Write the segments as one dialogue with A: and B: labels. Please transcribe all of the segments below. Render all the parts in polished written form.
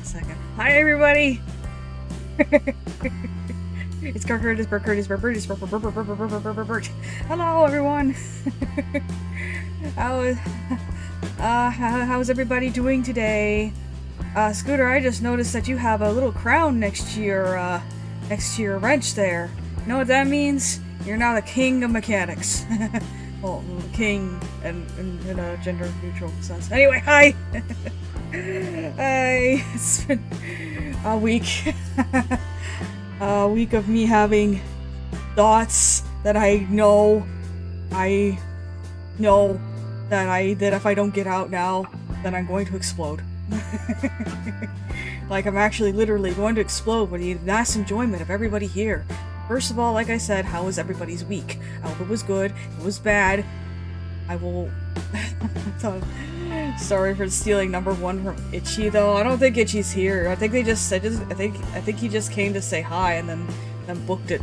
A: second. Hi, everybody! It's Burt, it's Burt, it's Burt, it's Burt, Burt, Burt, Burt, Burt, Burt, Burt, Burt, Burt. Hello, everyone! How's everybody doing today? Scooter, I just noticed that you have a little crown next to your wrench there. You know what that means? You're now the king of mechanics. Well, king in a gender-neutral sense. Anyway, hi! Hi! It's been a week. A week of me having thoughts that I know that if I don't get out now, then I'm going to explode. Like, I'm actually literally going to explode with the vast enjoyment of everybody here. First of all, like I said, how was everybody's week? I hope it was good. It was bad. I will... Sorry for stealing number one from Itchy, though. I don't think Itchy's here. I think they just... I think he just came to say hi and then booked it.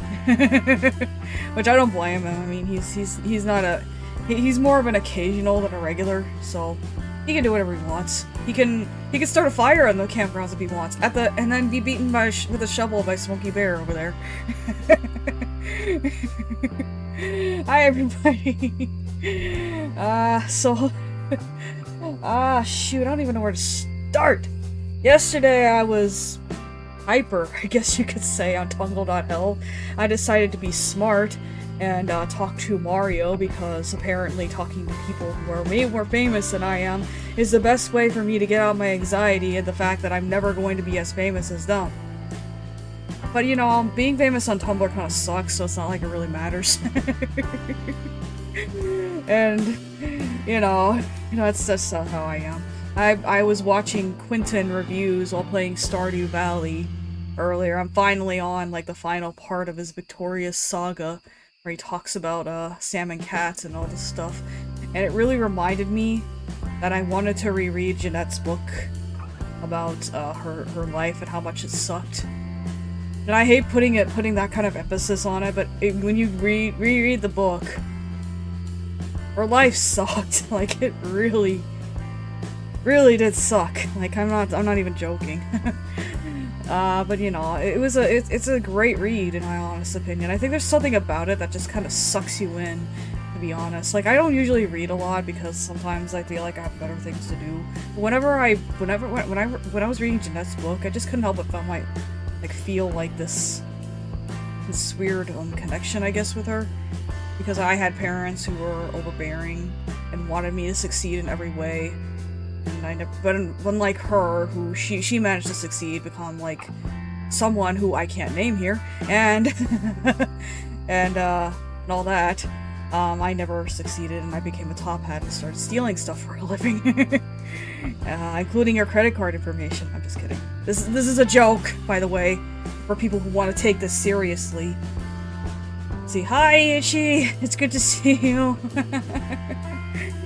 A: Which I don't blame him. I mean, he's not a... He's more of an occasional than a regular, so... He can do whatever he wants. He can start a fire on the campgrounds if he wants. And then be beaten with a shovel by Smokey Bear over there. Hi, everybody. Shoot, I don't even know where to start. Yesterday I was hyper, I guess you could say, on tungle.hell. I decided to be smart and talk to Mario, because apparently talking to people who are way more famous than I am is the best way for me to get out my anxiety and the fact that I'm never going to be as famous as them. But you know, being famous on Tumblr kind of sucks, so it's not like it really matters. And, you know, it's just how I am. I was watching Quentin reviews while playing Stardew Valley earlier. I'm finally on, like, the final part of his Victorious Saga, where he talks about Sam and Cats and all this stuff, and it really reminded me that I wanted to reread Jeanette's book about her life and how much it sucked. And I hate putting that kind of emphasis on it, but when you reread the book, her life sucked. Like, it really did suck. Like, I'm not even joking. But you know, it's a great read in my honest opinion. I think there's something about it that just kind of sucks you in, to be honest. Like, I don't usually read a lot because sometimes I feel like I have better things to do. But when I was reading Jeanette's book, I just couldn't help but feel like this weird connection, I guess, with her, because I had parents who were overbearing and wanted me to succeed in every way. And but unlike her, who she managed to succeed, become like someone who I can't name here, and and all that, I never succeeded, and I became a top hat and started stealing stuff for a living, including your credit card information. I'm just kidding. This is a joke, by the way, for people who want to take this seriously. See, hi, Itchy! It's good to see you.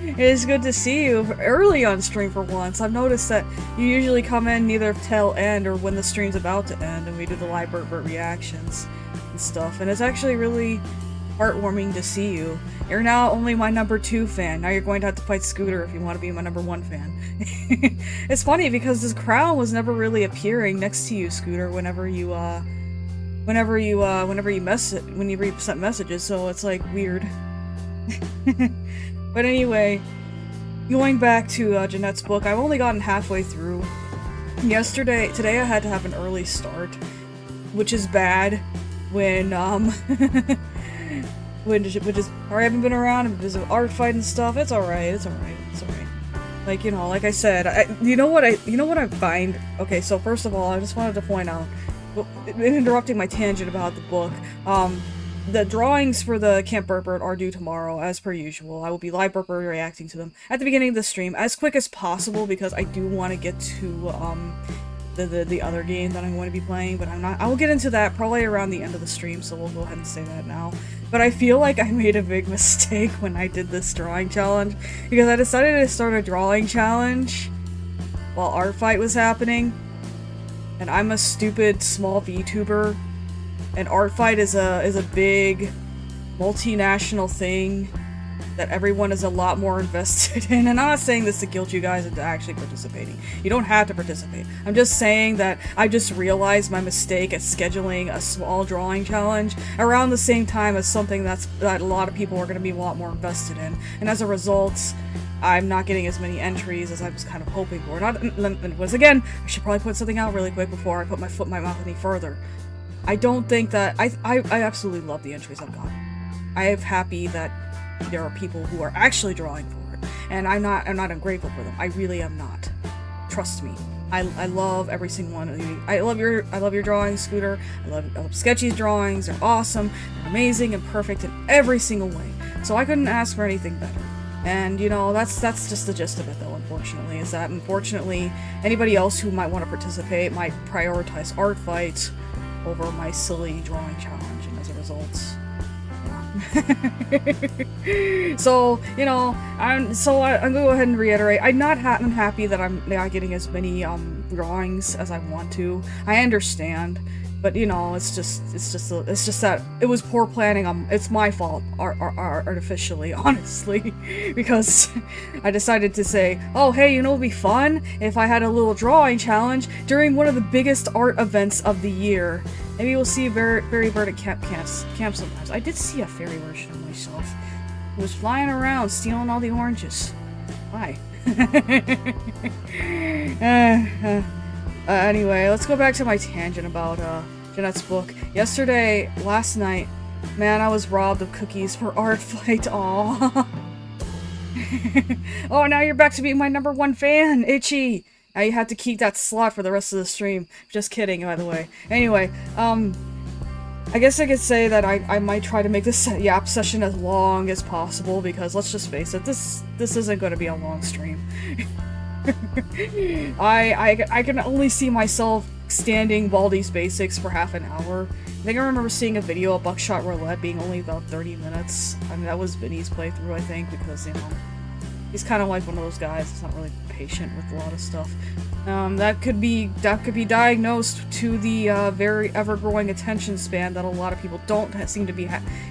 A: It is good to see you early on stream for once. I've noticed that you usually come in neither till end or when the stream's about to end, and we do the live Burt reactions and stuff, and it's actually really heartwarming to see you. You're now only my number 2 fan. Now you're going to have to fight Scooter if you want to be my number 1 fan. It's funny because this crown was never really appearing next to you, Scooter, whenever you sent messages, so it's like weird. But anyway, going back to Jeanette's book, I've only gotten halfway through. Today I had to have an early start, which is bad when I haven't been around and busy with art fight and stuff. It's alright. Like, you know, like I said, you know what I find? Okay, so first of all, I just wanted to point out, interrupting my tangent about the book, the drawings for the Camp Burt are due tomorrow, as per usual. I will be live Burt reacting to them at the beginning of the stream, as quick as possible, because I do want to get to, the other game that I'm going to be playing, but I will get into that probably around the end of the stream, so we'll go ahead and say that now. But I feel like I made a big mistake when I did this drawing challenge, because I decided to start a drawing challenge while art fight was happening, and I'm a stupid small VTuber, and art fight is a big multinational thing that everyone is a lot more invested in. And I'm not saying this to guilt you guys into actually participating. You don't have to participate. I'm just saying that I just realized my mistake at scheduling a small drawing challenge around the same time as something that a lot of people are going to be a lot more invested in. And as a result, I'm not getting as many entries as I was kind of hoping for. Once again, I should probably put something out really quick before I put my foot in my mouth any further. I don't think that I absolutely love the entries I've gotten. I am happy that there are people who are actually drawing for it, and I'm not ungrateful for them. I really am not. Trust me. I love every single one of you. I love your drawings, Scooter. I love Sketchy's drawings. They're awesome. They're amazing and perfect in every single way. So I couldn't ask for anything better. And, you know, that's just the gist of it, though, unfortunately, is that, unfortunately, anybody else who might want to participate might prioritize art fights over my silly drawing challenge, and as a result, yeah. So, you know, I'm gonna go ahead and reiterate, I'm not happy that I'm not getting as many, drawings as I want to. I understand. But, you know, it's just that it was poor planning. It's my fault, artificially, honestly, because I decided to say, oh, hey, you know, it'd be fun if I had a little drawing challenge during one of the biggest art events of the year. Maybe we'll see a fairy bird at camp sometimes. I did see a fairy version of myself. It was flying around, stealing all the oranges. Why? Anyway, let's go back to my tangent about, Jeanette's book. Last night, man, I was robbed of cookies for art fight. Aww. Oh, now you're back to being my #1 fan, Itchy! Now you have to keep that slot for the rest of the stream. Just kidding, by the way. Anyway, I guess I could say that I might try to make this yap session as long as possible, because let's just face it, this isn't going to be a long stream. I can only see myself standing Baldi's basics for half an hour. I think I remember seeing a video of Buckshot Roulette being only about 30 minutes. I mean, that was Vinny's playthrough, I think, because, you know, he's kind of like one of those guys that's not really patient with a lot of stuff. That could be diagnosed to the very ever-growing attention span that a lot of people don't seem to be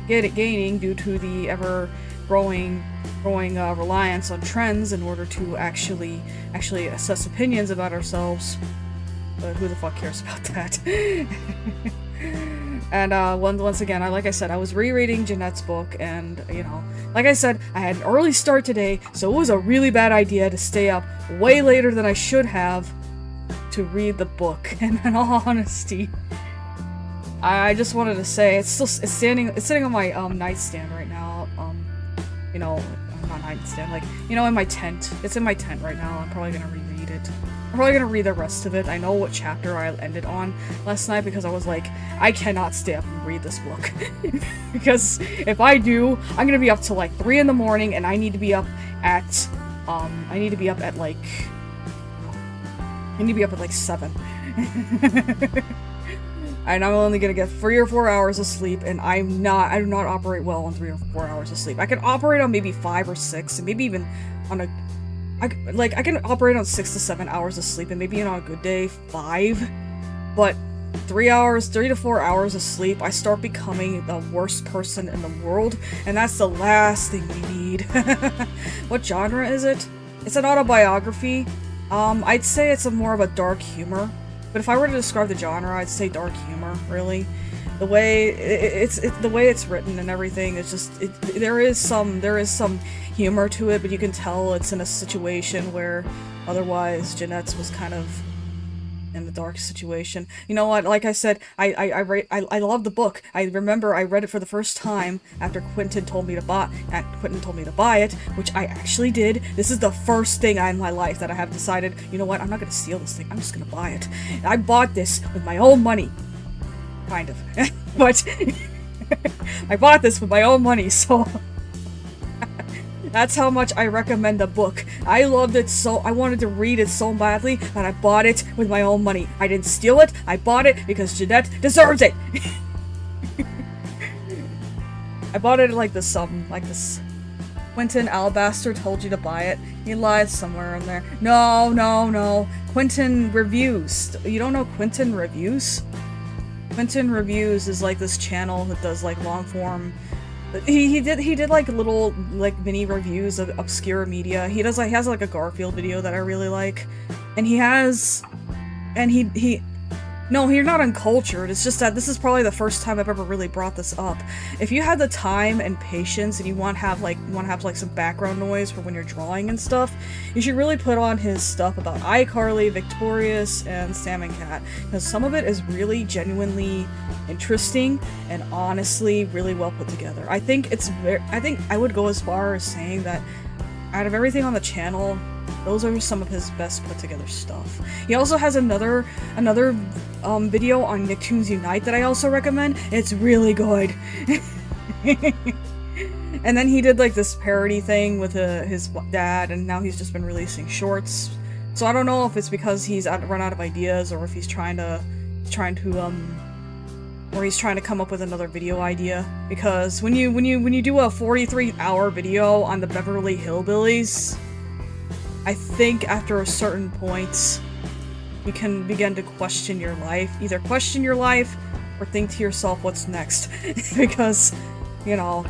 A: gaining due to the growing reliance on trends in order to actually assess opinions about ourselves. But who the fuck cares about that? And once again, like I said, I was rereading Jeanette's book, and, you know, like I said, I had an early start today, so it was a really bad idea to stay up way later than I should have to read the book. And in all honesty, I just wanted to say, it's sitting on my nightstand right now. You know, not nightstand, like, you know, in my tent. It's in my tent right now. I'm probably gonna reread it. I'm probably gonna read the rest of it. I know what chapter I ended on last night because I was like, I cannot stay up and read this book. Because if I do, I'm gonna be up till like 3 in the morning, and I need to be up at like 7. And I'm only gonna get 3 or 4 hours of sleep, and I do not operate well on 3 or 4 hours of sleep. I can operate on maybe 5 or 6, and maybe even on I can operate on 6 to 7 hours of sleep, and maybe on a good day, 5. But 3 to 4 hours of sleep, I start becoming the worst person in the world, and that's the last thing we need. What genre is it? It's an autobiography. I'd say it's more of a dark humor. But if I were to describe the genre, I'd say dark humor, really. The way the way it's written and everything, it's just there is some humor to it, but you can tell it's in a situation where otherwise Jeanette's was kind of in the dark situation. You know what? Like I said, I love the book. I remember I read it for the first time after Quentin told me to buy it, which I actually did. This is the first thing in my life that I have decided, you know what? I'm not gonna steal this thing. I'm just gonna buy it. I bought this with my own money. Kind of. But I bought this with my own money, so that's how much I recommend the book. I loved it so, I wanted to read it so badly that I bought it with my own money. I didn't steal it, I bought it because Jeanette deserves it! I bought it like this. Quentin Alabaster told you to buy it. He lies somewhere in there. No. Quentin Reviews. You don't know Quentin Reviews? Quentin Reviews is like this channel that does like long form He did like little like mini reviews of obscure media. He has like a Garfield video that I really like, and he no, you're not uncultured. It's just that this is probably the first time I've ever really brought this up. If you had the time and patience and you want to have like some background noise for when you're drawing and stuff, you should really put on his stuff about iCarly, Victorious, and Salmon Cat, because some of it is really genuinely interesting and honestly really well put together. I think I would go as far as saying that out of everything on the channel, those are some of his best put together stuff. He also has another video on Nicktoons Unite that I also recommend. It's really good. And then he did like this parody thing with his dad, and now he's just been releasing shorts. So I don't know if it's because he's run out of ideas, or if he's trying to come up with another video idea. Because when you do a 43-hour video on the Beverly Hillbillies, I think after a certain point, you can begin to question your life. Either question your life, or think to yourself, what's next? Because, you know.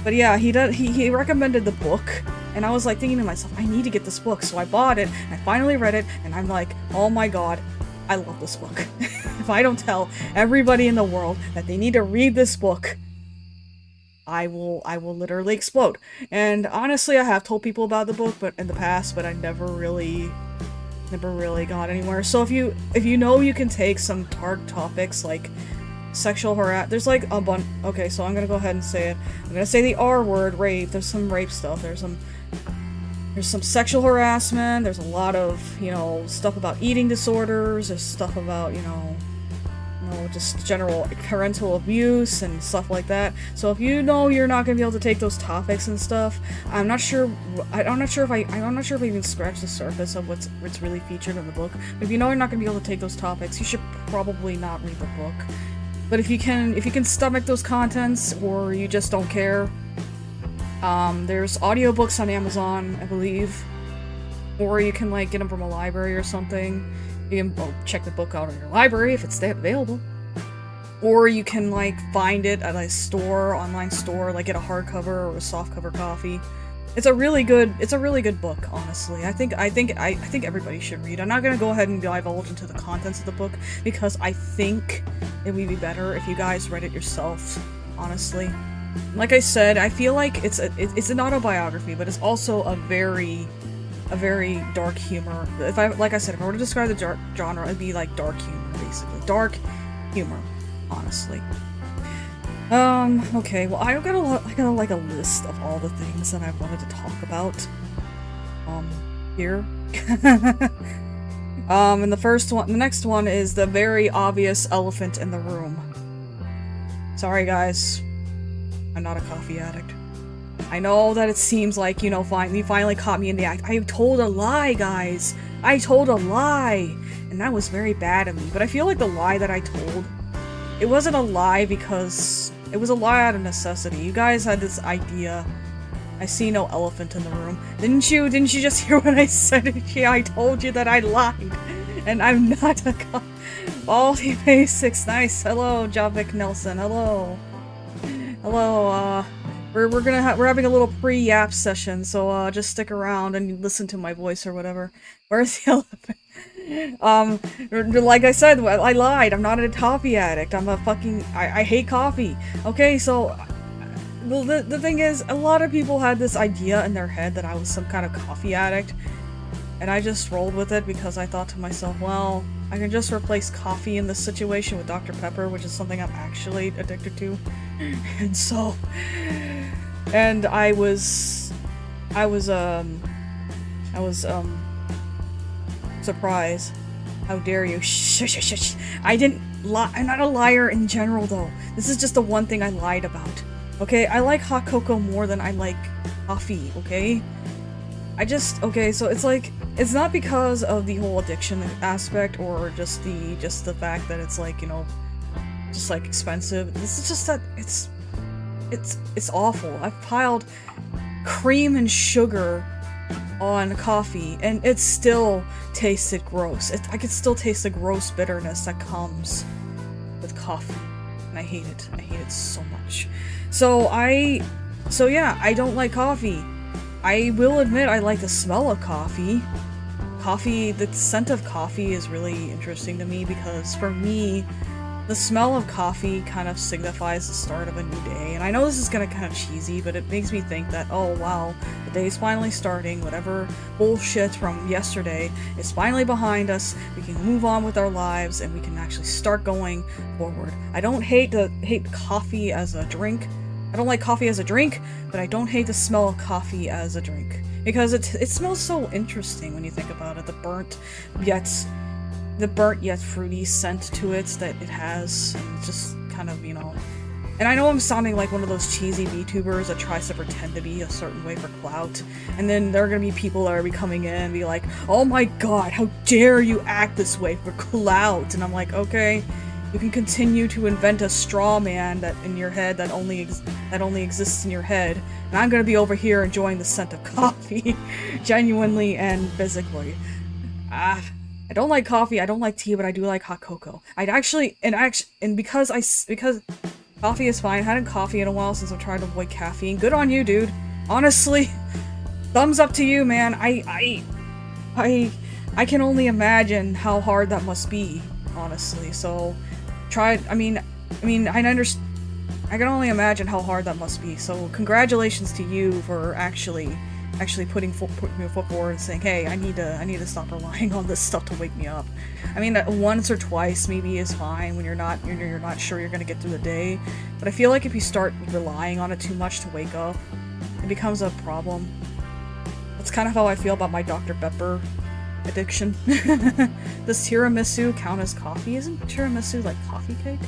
A: But yeah, he recommended the book, and I was like thinking to myself, I need to get this book. So I bought it, and I finally read it, and I'm like, oh my god, I love this book. If I don't tell everybody in the world that they need to read this book, I will literally explode. And honestly, I have told people about the book, but in the past, but I never really got anywhere. So if you know you can take some dark topics like sexual harassment, there's like a bunch. Okay, so I'm gonna go ahead and say it. I'm gonna say the R word, rape. There's some rape stuff. There's some sexual harassment. There's a lot of, you know, stuff about eating disorders. There's stuff about, you know, just general parental abuse and stuff like that. So if you know you're not gonna be able to take those topics and stuff, I'm not sure if I even scratched the surface of what's really featured in the book. But if you know you're not gonna be able to take those topics, you should probably not read the book. But if you can stomach those contents, or you just don't care, there's audiobooks on Amazon, I believe, or you can like get them from a library or something. You can check the book out in your library if it's available. Or you can like find it at a store, online store, like get a hardcover or a softcover copy. It's a really good book, honestly. I think everybody should read. I'm not gonna go ahead and divulge into the contents of the book, because I think it would be better if you guys read it yourself, honestly. Like I said, I feel like it's an autobiography, but it's also a very dark humor. Like I said, if I were to describe the genre, it'd be like dark humor, basically. Dark humor, honestly. Okay, well, I got like a list of all the things that I wanted to talk about, here. And the next one is the very obvious elephant in the room. Sorry, guys. I'm not a coffee addict. I know that it seems like, you know, you finally caught me in the act. I told a lie, guys! I told a lie! And that was very bad of me, but I feel like the lie that I told, it wasn't a lie because it was a lie out of necessity. You guys had this idea. I see no elephant in the room. Didn't you just hear what I said? Yeah, I told you that I lied. And I'm not a Baldi Basics, nice. Hello, Javik Nelson. Hello. Hello, we're having a little pre-yap session, so just stick around and listen to my voice or whatever. Where's the elephant? Like I said, I lied. I'm not a coffee addict. I'm a fucking... I hate coffee. Okay, so... The thing is, a lot of people had this idea in their head that I was some kind of coffee addict. And I just rolled with it because I thought to myself, well, I can just replace coffee in this situation with Dr. Pepper, which is something I'm actually addicted to. And so... And I was surprised. How dare you? Shh. I didn't lie. I'm not a liar in general, though. This is just the one thing I lied about. Okay? I like hot cocoa more than I like coffee, okay? Okay, so it's like, it's not because of the whole addiction aspect, or just the fact that it's like, you know, just like expensive. This is just that it's awful. I've piled cream and sugar on coffee, and it still tasted gross. I could still taste the gross bitterness that comes with coffee. and I hate it. I hate it so much. So yeah, I don't like coffee. I will admit I like the smell of coffee. The scent of coffee is really interesting to me because for me, the smell of coffee kind of signifies the start of a new day. And I know this is gonna kind of cheesy, but it makes me think that, oh wow, the day's finally starting, whatever bullshit from yesterday is finally behind us, we can move on with our lives, and we can actually start going forward. I don't hate coffee as a drink. I don't like coffee as a drink, but I don't hate the smell of coffee as a drink. Because it smells so interesting when you think about it. The burnt yet fruity scent to it that it has. And it's just kind of, you know... And I know I'm sounding like one of those cheesy VTubers that tries to pretend to be a certain way for clout. And then there are gonna be people that are coming in and be like, oh my god, how dare you act this way for clout? And I'm like, okay... You can continue to invent a straw man that in your head that only exists in your head, and I'm gonna be over here enjoying the scent of coffee, genuinely and physically. I don't like coffee. I don't like tea, but I do like hot cocoa. Because coffee is fine. I hadn't coffee in a while since I've tried to avoid caffeine. Good on you, dude. Honestly, thumbs up to you, man. I can only imagine how hard that must be, honestly. So. I can only imagine how hard that must be, so congratulations to you for actually putting your foot forward and saying, hey, I need to stop relying on this stuff to wake me up. I mean, once or twice maybe is fine when you're not sure you're gonna get through the day, but I feel like if you start relying on it too much to wake up, it becomes a problem. That's kind of how I feel about my Dr. Pepper addiction. Does tiramisu count as coffee? Isn't tiramisu like coffee cake?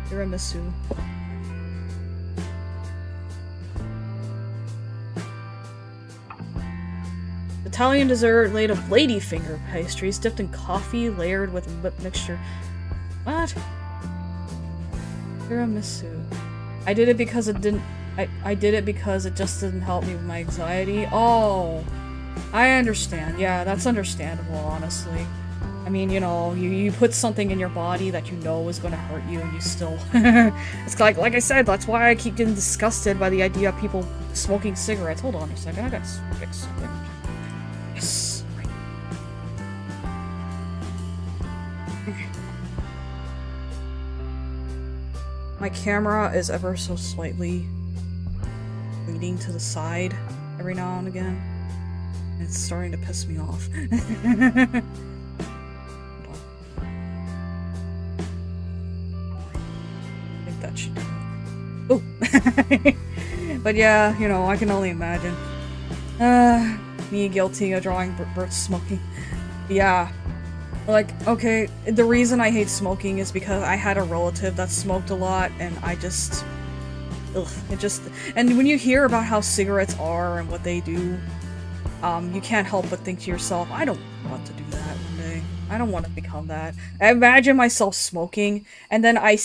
A: Tiramisu. Italian dessert made of ladyfinger pastries dipped in coffee layered with whipped mixture. What? Tiramisu. I did it because it didn't. I did it because it just didn't help me with my anxiety. Oh, I understand. Yeah, that's understandable, honestly. I mean, you know, you put something in your body that you know is going to hurt you, and you still... It's like I said, that's why I keep getting disgusted by the idea of people smoking cigarettes. Hold on a second, I gotta fix something. Yes. My camera is ever so slightly leaning to the side every now and again. And it's starting to piss me off. I think that should do it. Oh! But yeah, you know, I can only imagine. Me guilty of drawing Burt smoking. Yeah. Like, okay, the reason I hate smoking is because I had a relative that smoked a lot, and I just... Ugh, and when you hear about how cigarettes are and what they do, you can't help but think to yourself, I don't want to do that one day. I don't want to become that. I imagine myself smoking, and then I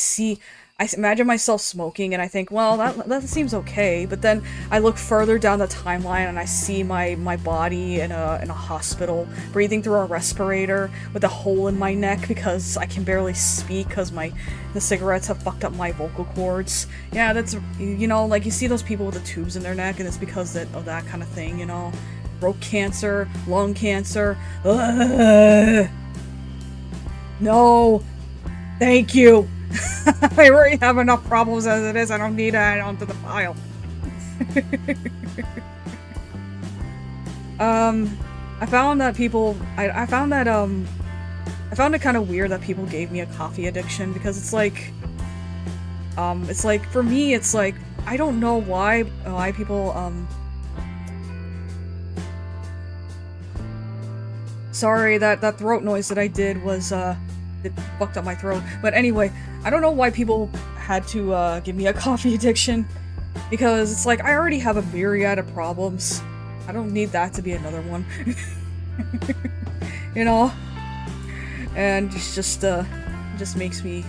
A: imagine myself smoking, and I think, well, that seems okay, but then I look further down the timeline, and I see my body in a hospital, breathing through a respirator, with a hole in my neck because I can barely speak because the cigarettes have fucked up my vocal cords. Yeah, that's, you know, like, you see those people with the tubes in their neck, and it's because of that kind of thing, you know? Throat cancer, lung cancer. Ugh. No! Thank you! I already have enough problems as it is. I don't need to add onto the pile. I found that I found it kind of weird that people gave me a coffee addiction, because it's like, for me, it's like, I don't know why people, sorry, that throat noise that I did was, it fucked up my throat. But anyway, I don't know why people had to give me a coffee addiction, because it's like I already have a myriad of problems. I don't need that to be another one. You know? And it's just it just makes me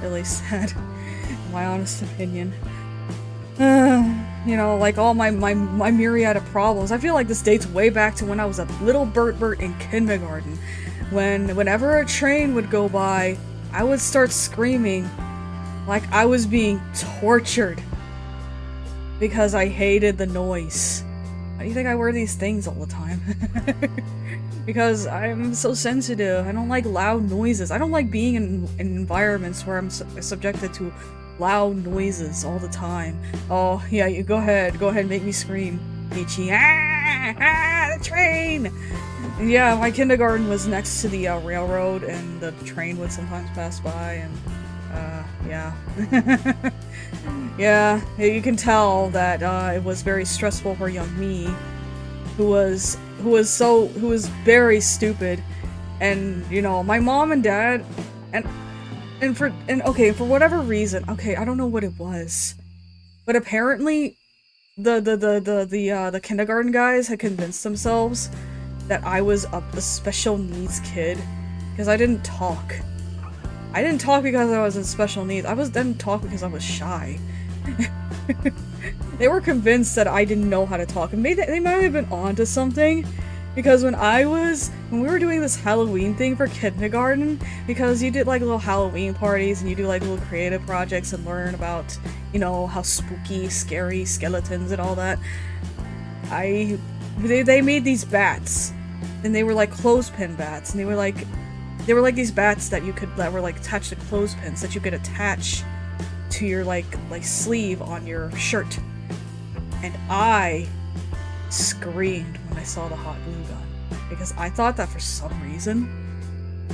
A: really sad, in my honest opinion. You know, like all my myriad of problems. I feel like this dates way back to when I was a little Burt in kindergarten. Whenever a train would go by, I would start screaming like I was being tortured because I hated the noise. Why do you think I wear these things all the time? Because I'm so sensitive. I don't like loud noises. I don't like being in environments where I'm subjected to loud noises all the time. Oh, yeah, you go ahead and make me scream. Ichi, the train! And yeah, my kindergarten was next to the railroad, and the train would sometimes pass by, and yeah. Yeah, you can tell that it was very stressful for young me, who was very stupid, and you know, my mom and dad, and okay, for whatever reason, okay, I don't know what it was, but apparently the kindergarten guys had convinced themselves that I was a special needs kid because I didn't talk. I didn't talk because I was in special needs. Didn't talk because I was shy. They were convinced that I didn't know how to talk, and they might have been onto something, because when we were doing this Halloween thing for kindergarten, because you did like little Halloween parties and you do like little creative projects and learn about, you know, how spooky, scary skeletons and all that. They made these bats, and they were like clothespin bats, and they were like these bats that were like attached to clothespins that you could attach to your like sleeve on your shirt. And I screamed when I saw the hot glue gun, because I thought that for some reason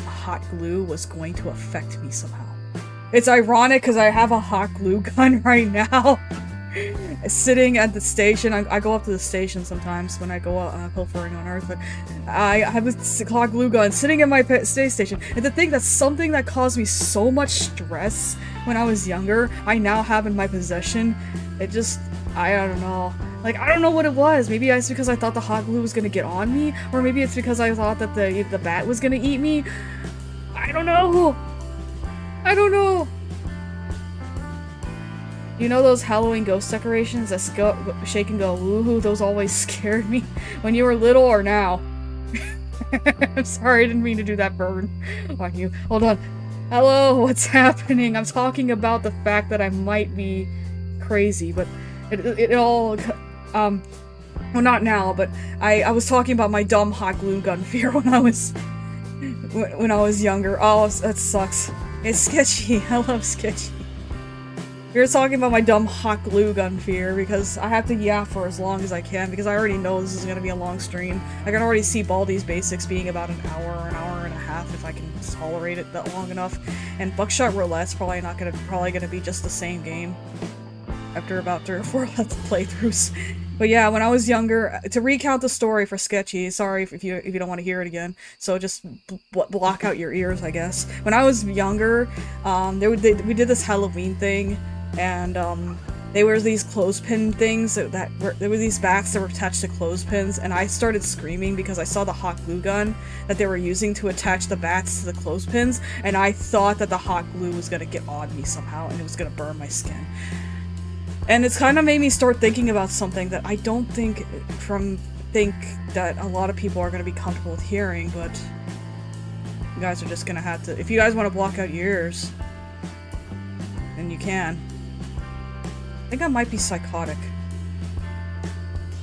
A: hot glue was going to affect me somehow. It's ironic because I have a hot glue gun right now. Sitting at the station. I go up to the station sometimes when I go pilfering on Earth, but I have a hot glue gun sitting at my space station. And to think that's something that caused me so much stress when I was younger, I now have in my possession. It just, I don't know. Like, I don't know what it was. Maybe it's because I thought the hot glue was gonna get on me, or maybe it's because I thought that the bat was gonna eat me. I don't know. I don't know. You know those Halloween ghost decorations that shake and go woohoo? Those always scared me. When you were little or now? I'm sorry, I didn't mean to do that burn on you. Hold on. Hello, what's happening? I'm talking about the fact that I might be crazy, but it all, well, not now, but I was talking about my dumb hot glue gun fear when I was younger. Oh, that sucks. It's sketchy. I love sketchy. We were talking about my dumb hot glue gun fear, because I have to yap for as long as I can, because I already know this is going to be a long stream. I can already see Baldi's Basics being about an hour and a half, if I can tolerate it that long enough. And Buckshot Roulette's probably gonna be just the same game after about 3 or 4 playthroughs. But yeah, when I was younger, to recount the story for Sketchy, sorry if you don't want to hear it again, so just block out your ears, I guess. When I was younger, we did this Halloween thing, and there were these clothespin things there were these bats that were attached to clothespins, and I started screaming because I saw the hot glue gun that they were using to attach the bats to the clothespins, and I thought that the hot glue was gonna get on me somehow, and it was gonna burn my skin. And it's kind of made me start thinking about something that I don't think that a lot of people are going to be comfortable with hearing, but you guys are just going to have to, if you guys want to block out your ears, then you can. I think I might be psychotic.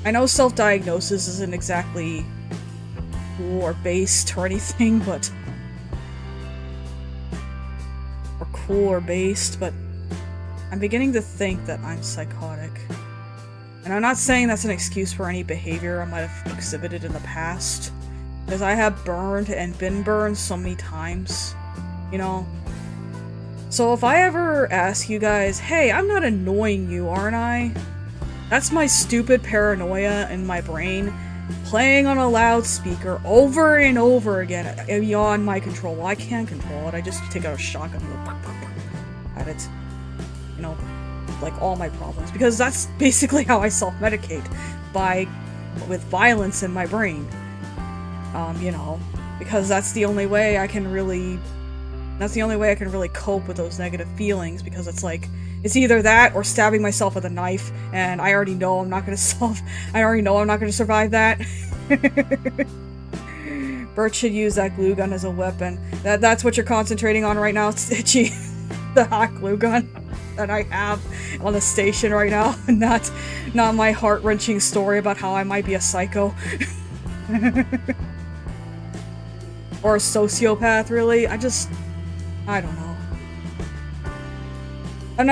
A: I know self-diagnosis isn't exactly cool or based or anything, but I'm beginning to think that I'm psychotic. And I'm not saying that's an excuse for any behavior I might have exhibited in the past, because I have burned and been burned so many times, you know? So if I ever ask you guys, hey, I'm not annoying you, aren't I? That's my stupid paranoia in my brain playing on a loudspeaker over and over again, beyond my control. Well, I can control it, I just take out a shotgun and go at it. You know, like all my problems, because that's basically how I self-medicate, with violence in my brain. You know, because that's the only way I can really cope with those negative feelings, because it's like, it's either that or stabbing myself with a knife, and I already know I'm not gonna survive that. Burt should use that glue gun as a weapon. That's what you're concentrating on right now, Stitchy. The hot glue gun that I have on the station right now. Not my heart-wrenching story about how I might be a psycho. Or a sociopath, really. I don't know. I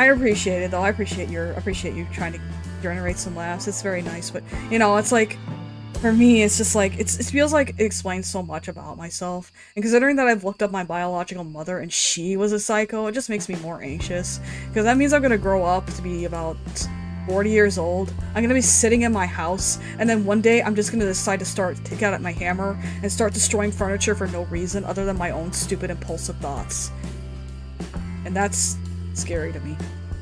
A: appreciate it though. I appreciate you trying to generate some laughs. It's very nice, but you know, it's like, for me, it's just like, it feels like it explains so much about myself. And considering that I've looked up my biological mother and she was a psycho, it just makes me more anxious. Because that means I'm gonna grow up to be about 40 years old. I'm gonna be sitting in my house, and then one day I'm just gonna decide to take out my hammer and start destroying furniture for no reason other than my own stupid impulsive thoughts. And that's scary to me.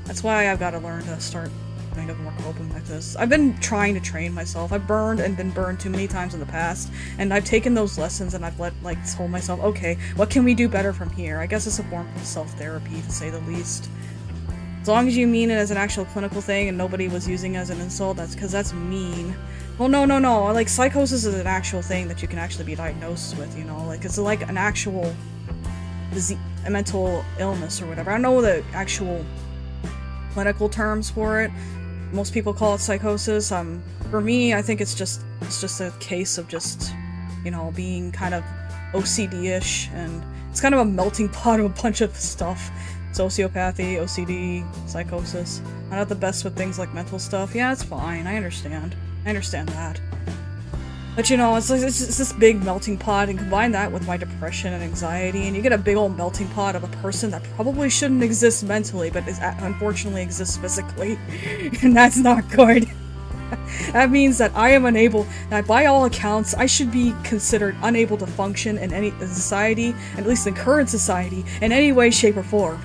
A: That's why I've got to learn to start kind of more coping like this. I've been trying to train myself. I've burned and been burned too many times in the past, and I've taken those lessons and I've told myself, okay, what can we do better from here? I guess it's a form of self-therapy, to say the least. As long as you mean it as an actual clinical thing and nobody was using it as an insult, that's mean. Well, no. Like, psychosis is an actual thing that you can actually be diagnosed with, you know? Like, it's like an actual disease, a mental illness or whatever. I don't know the actual clinical terms for it. Most people call it psychosis. For me, I think it's just a case of just, you know, being kind of OCD-ish, and it's kind of a melting pot of a bunch of stuff. Sociopathy, OCD, psychosis. I'm not the best with things like mental stuff. Yeah, it's fine. I understand that. But you know, it's this big melting pot, and combine that with my depression and anxiety, and you get a big old melting pot of a person that probably shouldn't exist mentally, but unfortunately exists physically. And that's not good. That means that I am unable, that by all accounts, I should be considered unable to function in any society, at least in current society, in any way, shape, or form.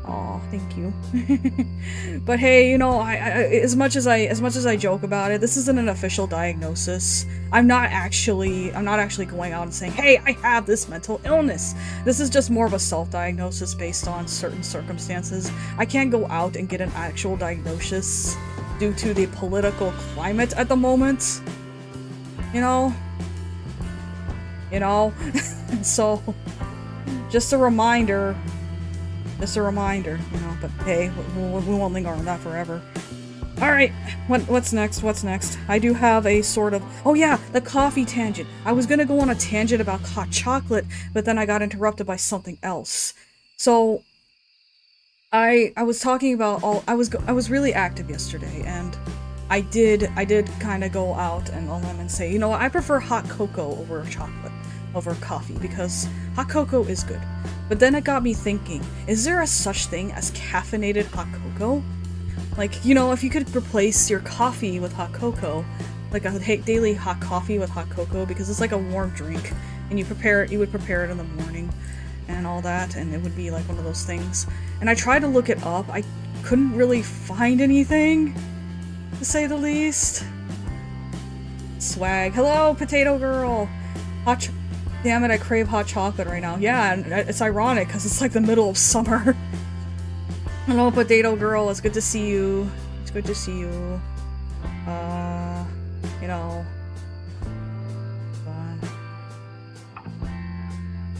A: Aw, thank you. But hey, you know, I as much as I joke about it, this isn't an official diagnosis. I'm not actually going out and saying, hey, I have this mental illness. This is just more of a self-diagnosis based on certain circumstances. I can't go out and get an actual diagnosis due to the political climate at the moment. You know? So, just a reminder, you know, but hey, we won't linger on that forever. Alright, what's next? I do have a sort of, oh yeah, the coffee tangent. I was gonna go on a tangent about hot chocolate, but then I got interrupted by something else. So, I was talking about I was really active yesterday, and I did kind of go out and say, you know, I prefer hot cocoa over coffee, because hot cocoa is good. But then it got me thinking, is there a such thing as caffeinated hot cocoa? Like, you know, if you could replace your coffee with hot cocoa, like a daily hot coffee with hot cocoa, because it's like a warm drink, and you would prepare it in the morning, and all that, and it would be like one of those things. And I tried to look it up, I couldn't really find anything, to say the least. Swag. Hello, Potato Girl! Damn it, I crave hot chocolate right now. Yeah, and it's ironic, because it's like the middle of summer. Hello, Potato Girl, it's good to see you. It's good to see you. You know...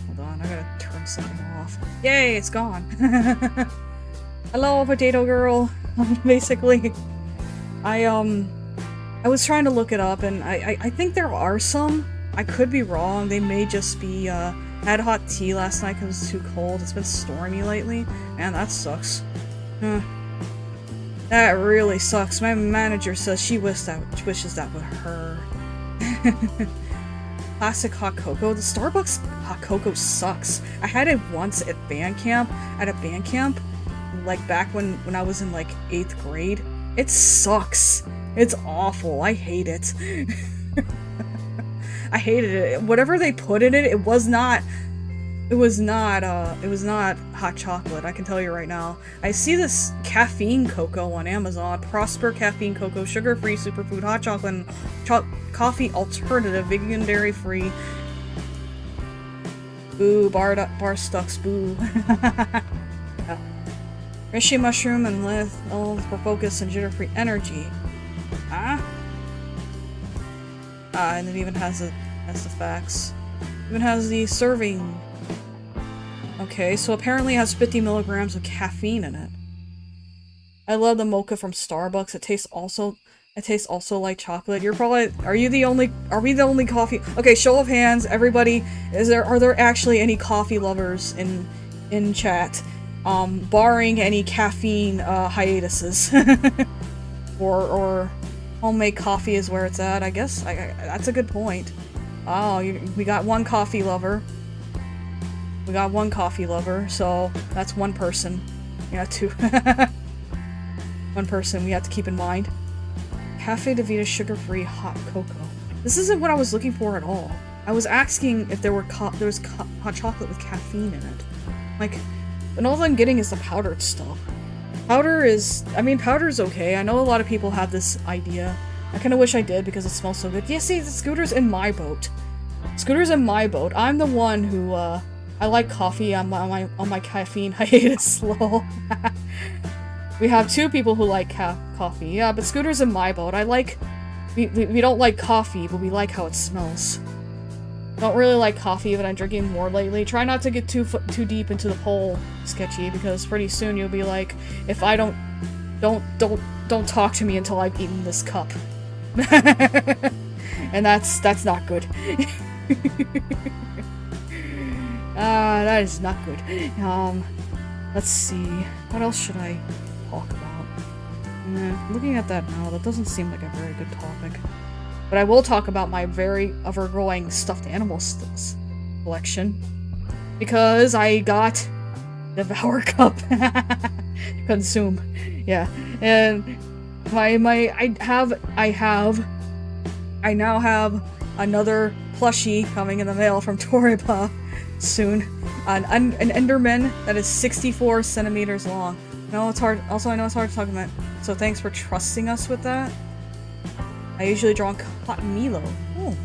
A: Hold on, I gotta turn something off. Yay, it's gone! Hello, Potato Girl! Basically, I was trying to look it up, and I think there are some. I could be wrong, they may just be, I had hot tea last night because it was too cold. It's been stormy lately. Man, that sucks. That really sucks. My manager says she wishes that with her. Classic hot cocoa. The Starbucks hot cocoa sucks. I had it once at band camp, like back when I was in like 8th grade. It sucks. It's awful. I hate it. I hated it. Whatever they put in it, it was not hot chocolate, I can tell you right now. I see this caffeine cocoa on Amazon. Prosper caffeine cocoa, sugar-free superfood, hot chocolate, and coffee alternative, vegan, dairy-free. Boo, bar stucks, boo. Yeah. Reishi mushroom and little for focus and jitter-free energy. Huh? And it even has the facts. Even has the serving. Okay, so apparently it has 50 milligrams of caffeine in it. I love the mocha from Starbucks. It tastes also like chocolate. You're probably, are we the only coffee? Okay, show of hands, everybody. Are there actually any coffee lovers in chat? Barring any caffeine, hiatuses. or homemade coffee is where it's at, I guess. That's a good point. Oh, we got one coffee lover. We got one coffee lover, so that's one person. Yeah, two. One person we have to keep in mind. Cafe de Vita sugar-free hot cocoa. This isn't what I was looking for at all. I was asking if there was hot chocolate with caffeine in it. Like, and all I'm getting is the powdered stuff. Powder's okay. I know a lot of people have this idea. I kind of wish I did because it smells so good. Yeah, see, the Scooter's in my boat. Scooter's in my boat. I'm the one who, I like coffee on my caffeine hiatus, lol. We have two people who like coffee. Yeah, but Scooter's in my boat. We don't like coffee, but we like how it smells. Don't really like coffee, but I'm drinking more lately. Try not to get too deep into the poll, Sketchy, because pretty soon you'll be like, if I don't talk to me until I've eaten this cup. And that's not good. That is not good. Let's see. What else should I talk about? Looking at that now, that doesn't seem like a very good topic. But I will talk about my very ever-growing stuffed animal collection. Because I got Devour Cup. Consume. Yeah. And I now have another plushie coming in the mail from Toriba soon. An Enderman that is 64 centimeters long. No, it's hard. Also, I know it's hard to talk about. So thanks for trusting us with that. I usually draw Cotton Milo. Oh,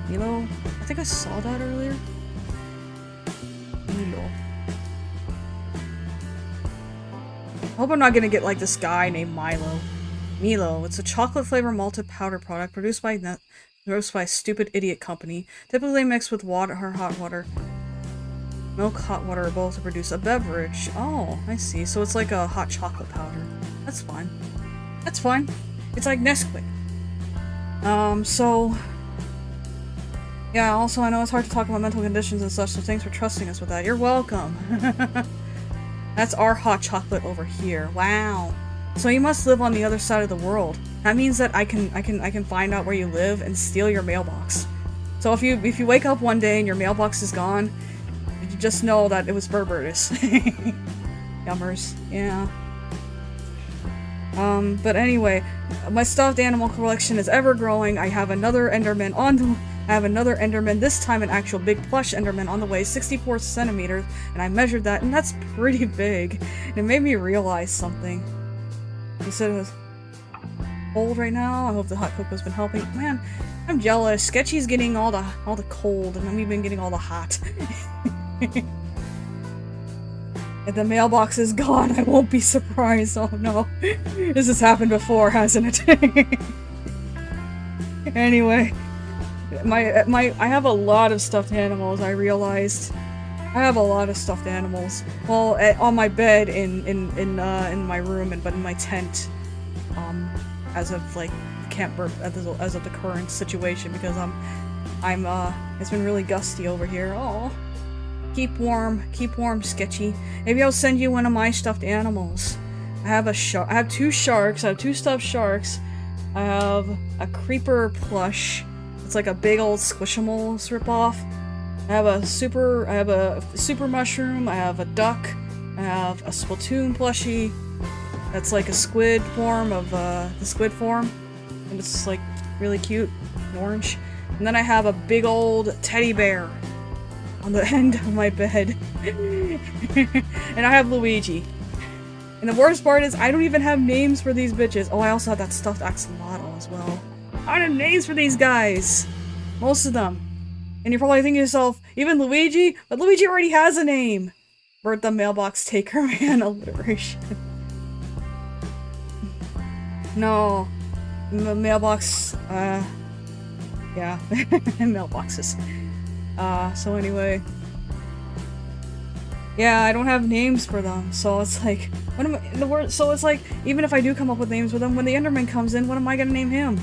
A: Milo. I think I saw that earlier. Milo. I hope I'm not gonna get like this guy named Milo. Milo. It's a chocolate flavored malted powder product produced by a stupid idiot company. Typically mixed with water or hot water. Milk, hot water, or both to produce a beverage. Oh, I see. So it's like a hot chocolate powder. That's fine. That's fine. It's like Nesquik. So... yeah, also I know it's hard to talk about mental conditions and such, so thanks for trusting us with that. You're welcome. That's our hot chocolate over here. Wow. So you must live on the other side of the world. That means that I can find out where you live and steal your mailbox. So if you wake up one day and your mailbox is gone, you just know that it was BurtBurt's. Yummers. Yeah. But anyway, my stuffed animal collection is ever growing. I have another Enderman this time an actual big plush Enderman on the way, 64 centimeters, and I measured that, and that's pretty big. And it made me realize something. You said it was cold right now. I hope the hot cocoa's been helping. Man, I'm jealous. Sketchy's getting all the cold, and I'm even getting all the hot. If the mailbox is gone, I won't be surprised. Oh no. This has happened before, hasn't it? Anyway. I have a lot of stuffed animals, I realized. I have a lot of stuffed animals. Well, on my bed in my room, but in my tent. As of like Camp Burt, as of the current situation, because it's been really gusty over here. Oh. Keep warm, Sketchy. Maybe I'll send you one of my stuffed animals. I have two sharks. I have two stuffed sharks. I have a creeper plush. It's like a big old Squishimals ripoff. I have a super mushroom. I have a duck. I have a Splatoon plushie. That's like a squid form of the squid form, and it's like really cute, and orange. And then I have a big old teddy bear on the end of my bed. And I have Luigi. And the worst part is I don't even have names for these bitches. Oh, I also have that stuffed axolotl as well. I don't have names for these guys. Most of them. And you're probably thinking to yourself, even Luigi? But Luigi already has a name. Burt the mailbox taker, man. Alliteration. No. The mailbox, Yeah, mailboxes. So anyway. Yeah, I don't have names for them, so it's like, what am I, the word, so it's like, even if I do come up with names for them, when the Enderman comes in, what am I gonna name him?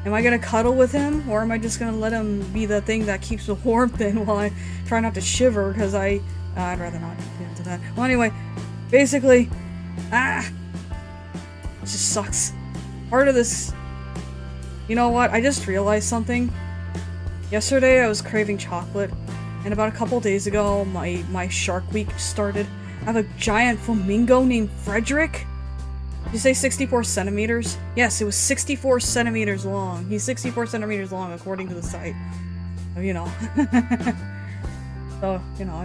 A: Am I gonna cuddle with him, or am I just gonna let him be the thing that keeps the warmth in while I try not to shiver, because I'd rather not get into that. Well, anyway, basically, it just sucks. Part of this, you know what, I just realized something. Yesterday I was craving chocolate, and about a couple days ago, my Shark Week started. I have a giant flamingo named Frederick. Did you say 64 centimeters? Yes, it was 64 centimeters long. He's 64 centimeters long according to the site. So, you know. So, you know,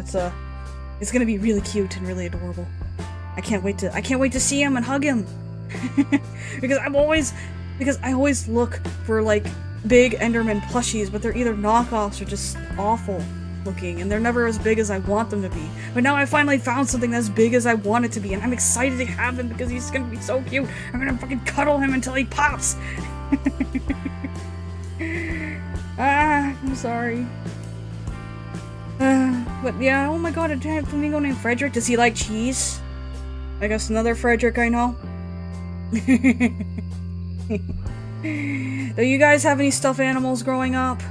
A: it's gonna be really cute and really adorable. I can't wait to see him and hug him. because I always look for like big Enderman plushies, but they're either knockoffs or just awful looking, and they're never as big as I want them to be. But now I finally found something that's big as I want it to be, and I'm excited to have him because he's gonna be so cute. I'm gonna fucking cuddle him until he pops. I'm sorry. But yeah, oh my god, a giant flamingo named Frederick. Does he like cheese? I guess another Frederick I know. Do you guys have any stuffed animals growing up?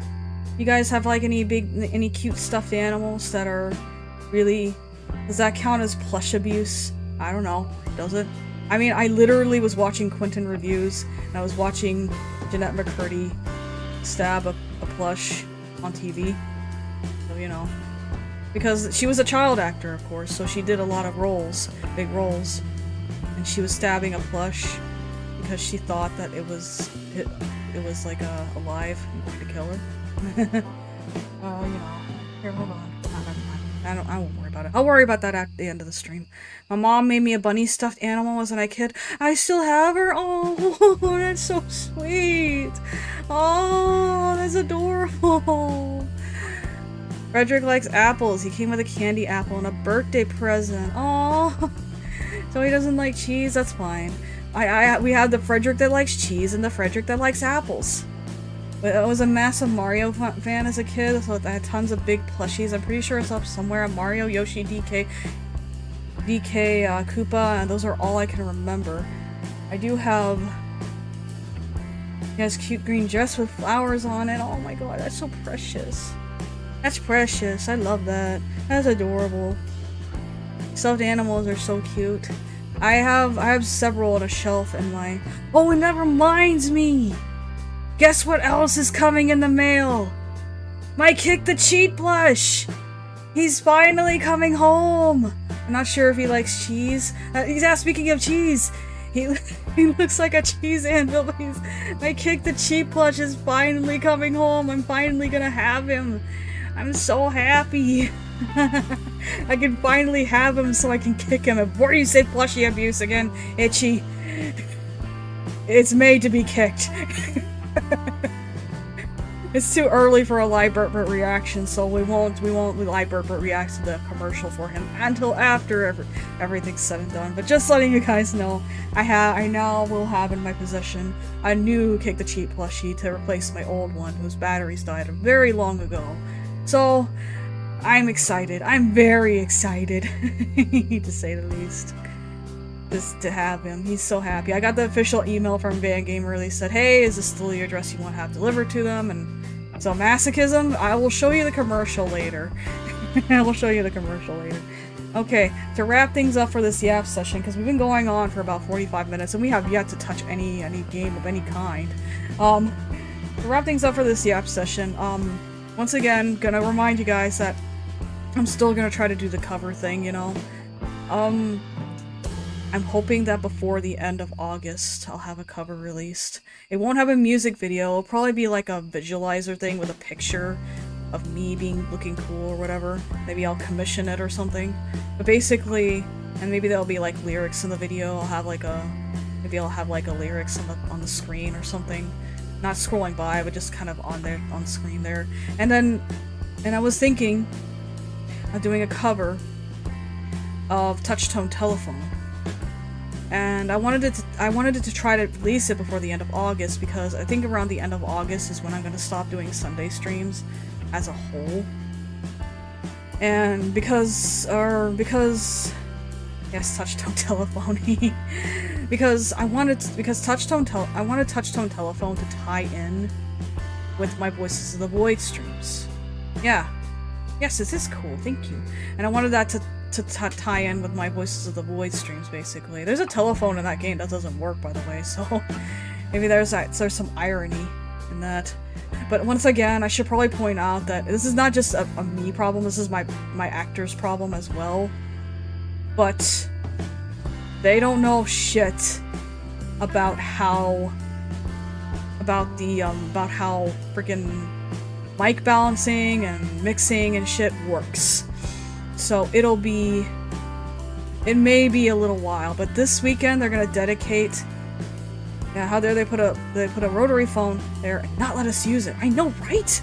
A: You guys have like any cute stuffed animals that are really, does that count as plush abuse? I don't know, does it? I mean, I literally was watching Quentin reviews, and I was watching Jeanette McCurdy stab a plush on TV. So, you know. Because she was a child actor, of course, so she did a lot of roles, big roles. And she was stabbing a plush because she thought that it was like alive and going to kill her. You know. Here, hold on. I won't worry about it. I'll worry about that at the end of the stream. My mom made me a bunny stuffed animal, wasn't I, kid? I still have her? Oh, that's so sweet. Oh, that's adorable. Frederick likes apples. He came with a candy apple and a birthday present. Oh, so he doesn't like cheese? That's fine. We have the Frederick that likes cheese and the Frederick that likes apples. But I was a massive Mario fan as a kid, so I had tons of big plushies. I'm pretty sure it's up somewhere. Mario, Yoshi, DK, Koopa, and those are all I can remember. I do have... He has cute green dress with flowers on it. Oh my god, that's so precious. That's precious. I love that. That's adorable. Stuffed animals are so cute. I have several on a shelf in my... Oh, and that reminds me! Guess what else is coming in the mail? My Kick the Cheat plush! He's finally coming home! I'm not sure if he likes cheese. Speaking of cheese, he looks like a cheese anvil, but my Kick the Cheat plush is finally coming home. I'm finally gonna have him. I'm so happy. I can finally have him so I can kick him. Before you say plushie abuse again, Itchy. It's made to be kicked. It's too early for a live BurtBurt reaction, so we won't live BurtBurt react to the commercial for him until after everything's said and done. But just letting you guys know, I now will have in my possession a new Kick the Cheat plushie to replace my old one whose batteries died very long ago. So I'm excited. I'm very excited, to say the least. Just to have him. He's so happy. I got the official email from Van Gamer. They said, hey, is this still the address you want to have delivered to them? And so masochism, I will show you the commercial later. I will show you the commercial later. Okay, to wrap things up for this Yap session, because we've been going on for about 45 minutes and we have yet to touch any game of any kind. To wrap things up for this Yap session, once again, gonna remind you guys that I'm still gonna try to do the cover thing, you know. I'm hoping that before the end of August, I'll have a cover released. It won't have a music video, it'll probably be like a visualizer thing with a picture of me looking cool or whatever. Maybe I'll commission it or something. But basically, and maybe there'll be like lyrics in the video, I'll have like a lyrics on the screen or something. Not scrolling by, but just kind of on the screen there. And I was thinking of doing a cover of Touch Tone Telephone. and I wanted it to try to release it before the end of August, because I think around the end of August is when I'm gonna stop doing Sunday streams as a whole. And because yes, touch-tone telephone. because I wanted touch-tone telephone to tie in with my Voices of the Void streams. Yeah. Yes, this is cool, thank you. And I wanted that to tie in with my Voices of the Void streams, basically. There's a telephone in that game that doesn't work, by the way, so maybe there's some irony in that. But once again, I should probably point out that this is not just a me problem, this is my actor's problem as well. But they don't know shit about how freaking mic balancing and mixing and shit works. So it may be a little while, but this weekend they're gonna dedicate. Yeah, how dare they put a rotary phone there and not let us use it? I know, right?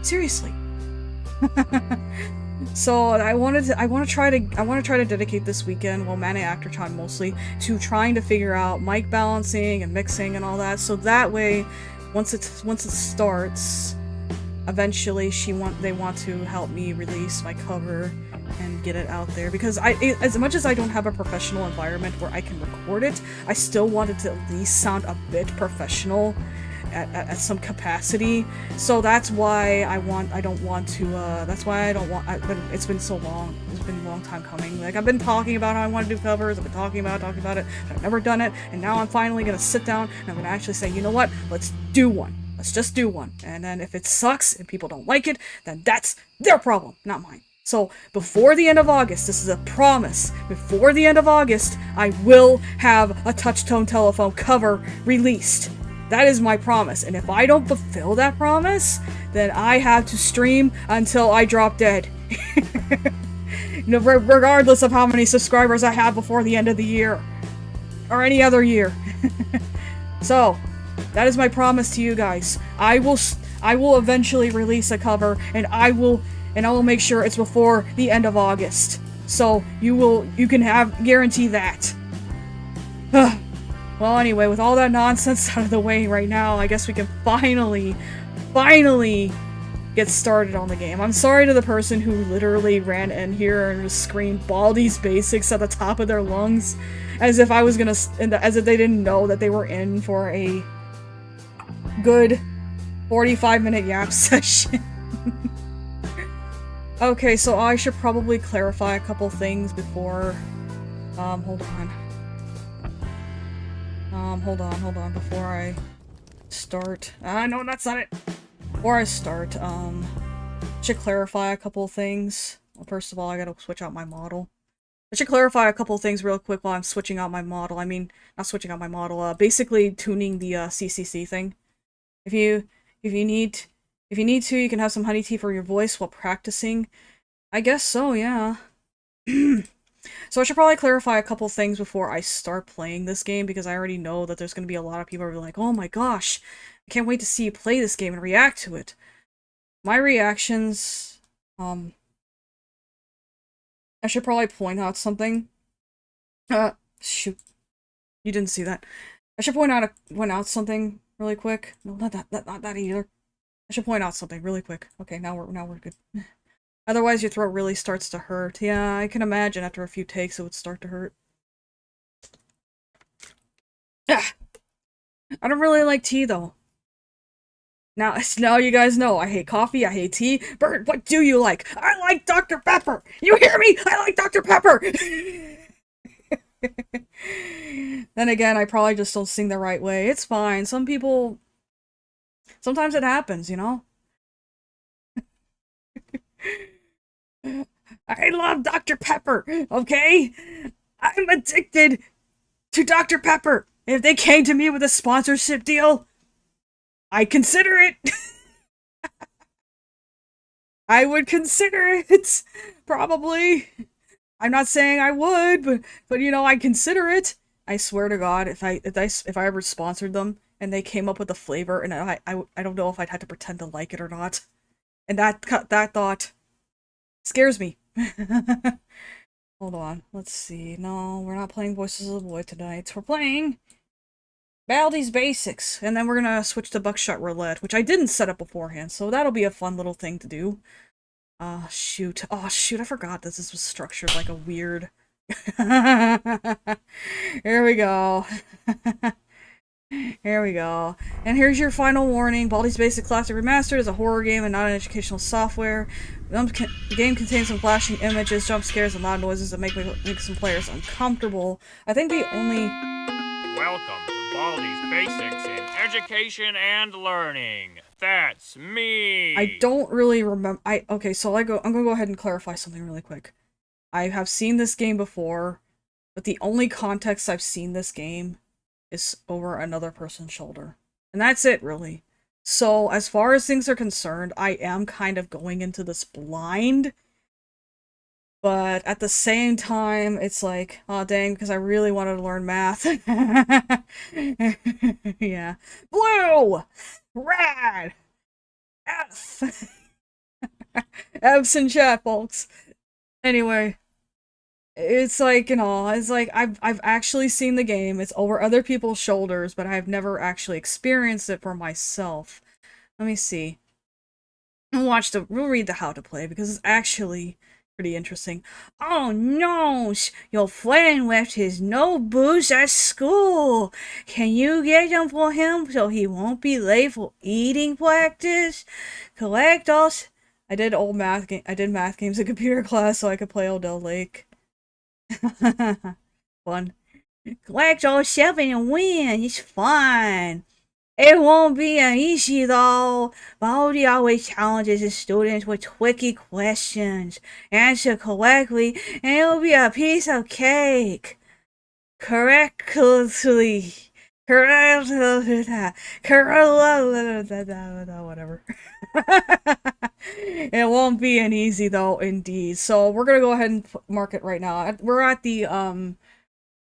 A: Seriously. So I want to try to dedicate this weekend, well, Mana Actorcon mostly, to trying to figure out mic balancing and mixing and all that. So that way, once it starts, eventually they want to help me release my cover and get it out there, because as much as I don't have a professional environment where I can record it, I still want it to at least sound a bit professional at some capacity. So that's why it's been so long. It's been a long time coming. Like, I've been talking about how I want to do covers, I've been talking about it, I've never done it, and now I'm finally gonna sit down and I'm gonna actually say, you know what, let's do one. Let's just do one. And then if it sucks and people don't like it, then that's their problem, not mine. So before the end of August, this is a promise, before the end of August, I will have a touch-tone telephone cover released. That is my promise, and if I don't fulfill that promise, then I have to stream until I drop dead. Regardless of how many subscribers I have before the end of the year. Or any other year. So, that is my promise to you guys. I will eventually release a cover, and I will make sure it's before the end of August. So, you can guarantee that. Well, anyway, with all that nonsense out of the way right now, I guess we can finally get started on the game. I'm sorry to the person who literally ran in here and just screamed Baldi's Basics at the top of their lungs, as if as if they didn't know that they were in for a good 45-minute yap session. Okay, so I should probably clarify a couple things before, hold on, before I start. No, that's not it. Before I start, should clarify a couple things. Well, first of all, I gotta switch out my model. I should clarify a couple things real quick while I'm switching out my model. I mean, not switching out my model, basically tuning the, CCC thing. If you need to, you can have some honey tea for your voice while practicing. I guess so, yeah. So I should probably clarify a couple things before I start playing this game, because I already know that there's going to be a lot of people who are like, oh my gosh, I can't wait to see you play this game and react to it. My reactions, I should probably point out something. Shoot. You didn't see that. I should point out something really quick. No, not that either. I should point out something really quick. Okay, now we're good. Otherwise, your throat really starts to hurt. Yeah, I can imagine after a few takes it would start to hurt. Ah, I don't really like tea, though. Now you guys know, I hate coffee, I hate tea. Burt, what do you like? I like Dr. Pepper! You hear me? I like Dr. Pepper! Then again, I probably just don't sing the right way. It's fine. Sometimes it happens, you know? I love Dr. Pepper, okay? I'm addicted to Dr. Pepper. If they came to me with a sponsorship deal, I'd consider it. I would consider it, probably. I'm not saying I would, but you know, I'd consider it. I swear to God, if I ever sponsored them and they came up with a flavor, and I don't know if I'd have to pretend to like it or not. And that thought scares me. Hold Hold on. Let's see. No, we're not playing Voices of the Void tonight. We're playing Baldi's Basics. And then we're gonna switch to Buckshot Roulette, which I didn't set up beforehand, so that'll be a fun little thing to do. Shoot. Oh, shoot, I forgot that this was structured like a weird... Here we go. Here we go. And here's your final warning. Baldi's Basic Classic Remastered is a horror game and not an educational software. The game contains some flashing images, jump scares, and loud noises that make some players uncomfortable. I think the only...
B: Welcome to Baldi's Basics in Education and Learning. That's me!
A: I don't really remember... Okay, so I'm gonna go ahead and clarify something really quick. I have seen this game before, but the only context I've seen this game is over another person's shoulder. And that's it, really. So, as far as things are concerned, I am kind of going into this blind. But at the same time, it's like, oh dang, because I really wanted to learn math. Yeah. Blue! Red! F! F's in chat, folks. Anyway. It's like, you know, it's like, I've actually seen the game, it's over other people's shoulders, but I've never actually experienced it for myself. Let me see. We'll read the how to play, because it's actually pretty interesting. Oh no! Your friend left his notebooks at school! Can you get them for him so he won't be late for eating practice? Collect all... I did math games in computer class so I could play Odell Lake. Fun. Collect all 7 and win. It's fun. It won't be easy though. Baldi always challenges his students with tricky questions. Answer correctly, and it'll be a piece of cake. Correctly. Whatever. It won't be an easy though, indeed. So we're gonna go ahead and mark it right now. We're at the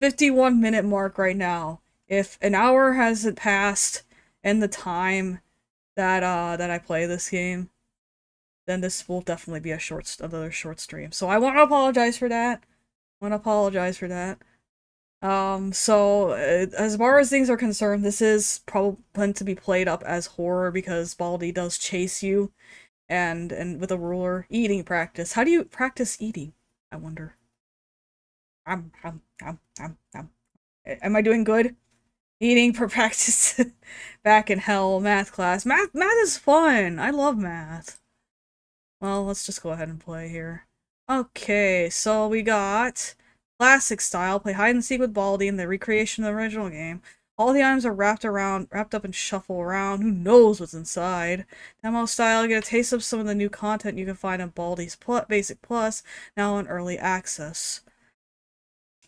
A: 51-minute mark right now. If an hour hasn't passed in the time that that I play this game, then this will definitely be another short stream. So I want to apologize for that. So, as far as things are concerned, this is probably meant to be played up as horror because Baldi does chase you, and with a ruler. Eating practice. How do you practice eating? I wonder. Am I doing good? Eating for practice. Back in hell, math class. Math is fun! I love math. Well, let's just go ahead and play here. Okay, so we got... Classic style, play hide and seek with Baldi in the recreation of the original game. All the items are wrapped up and shuffle around. Who knows what's inside? Demo style, get a taste of some of the new content you can find on Baldi's Basic Plus, now in early access.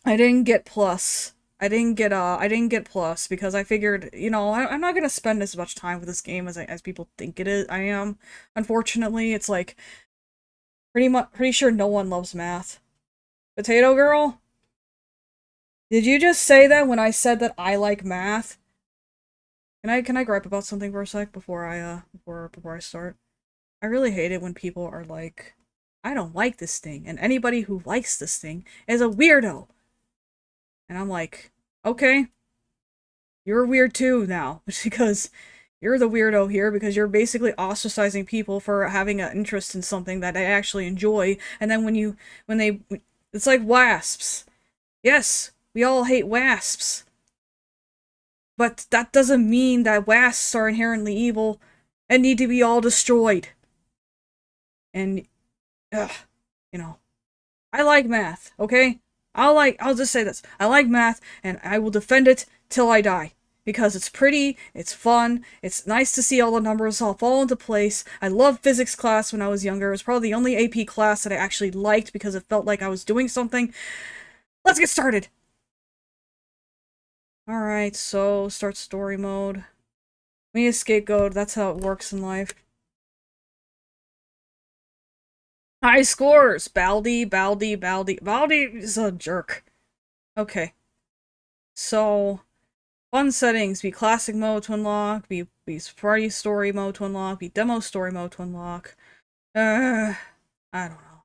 A: I didn't get Plus. I didn't get Plus because I figured, you know, I'm not gonna spend as much time with this game as people think I am. Unfortunately, it's like pretty sure no one loves math. Potato Girl? Did you just say that when I said that I like math? Can I gripe about something for a sec before I start? I really hate it when people are like, I don't like this thing, and anybody who likes this thing is a weirdo. And I'm like, okay, you're weird too now, because you're the weirdo here because you're basically ostracizing people for having an interest in something that they actually enjoy, and then it's like wasps. Yes, we all hate wasps. But that doesn't mean that wasps are inherently evil and need to be all destroyed. And, you know, I like math, okay? I'll just say this. I like math, and I will defend it till I die. Because it's pretty, it's fun, it's nice to see all the numbers all fall into place. I loved physics class when I was younger. It was probably the only AP class that I actually liked because it felt like I was doing something. Let's get started! Alright, so start story mode. We need a scapegoat, that's how it works in life. High scores! Baldi is a jerk. Okay. So... Fun settings, be classic mode to unlock, be party story mode to unlock, be demo story mode to unlock. I don't know.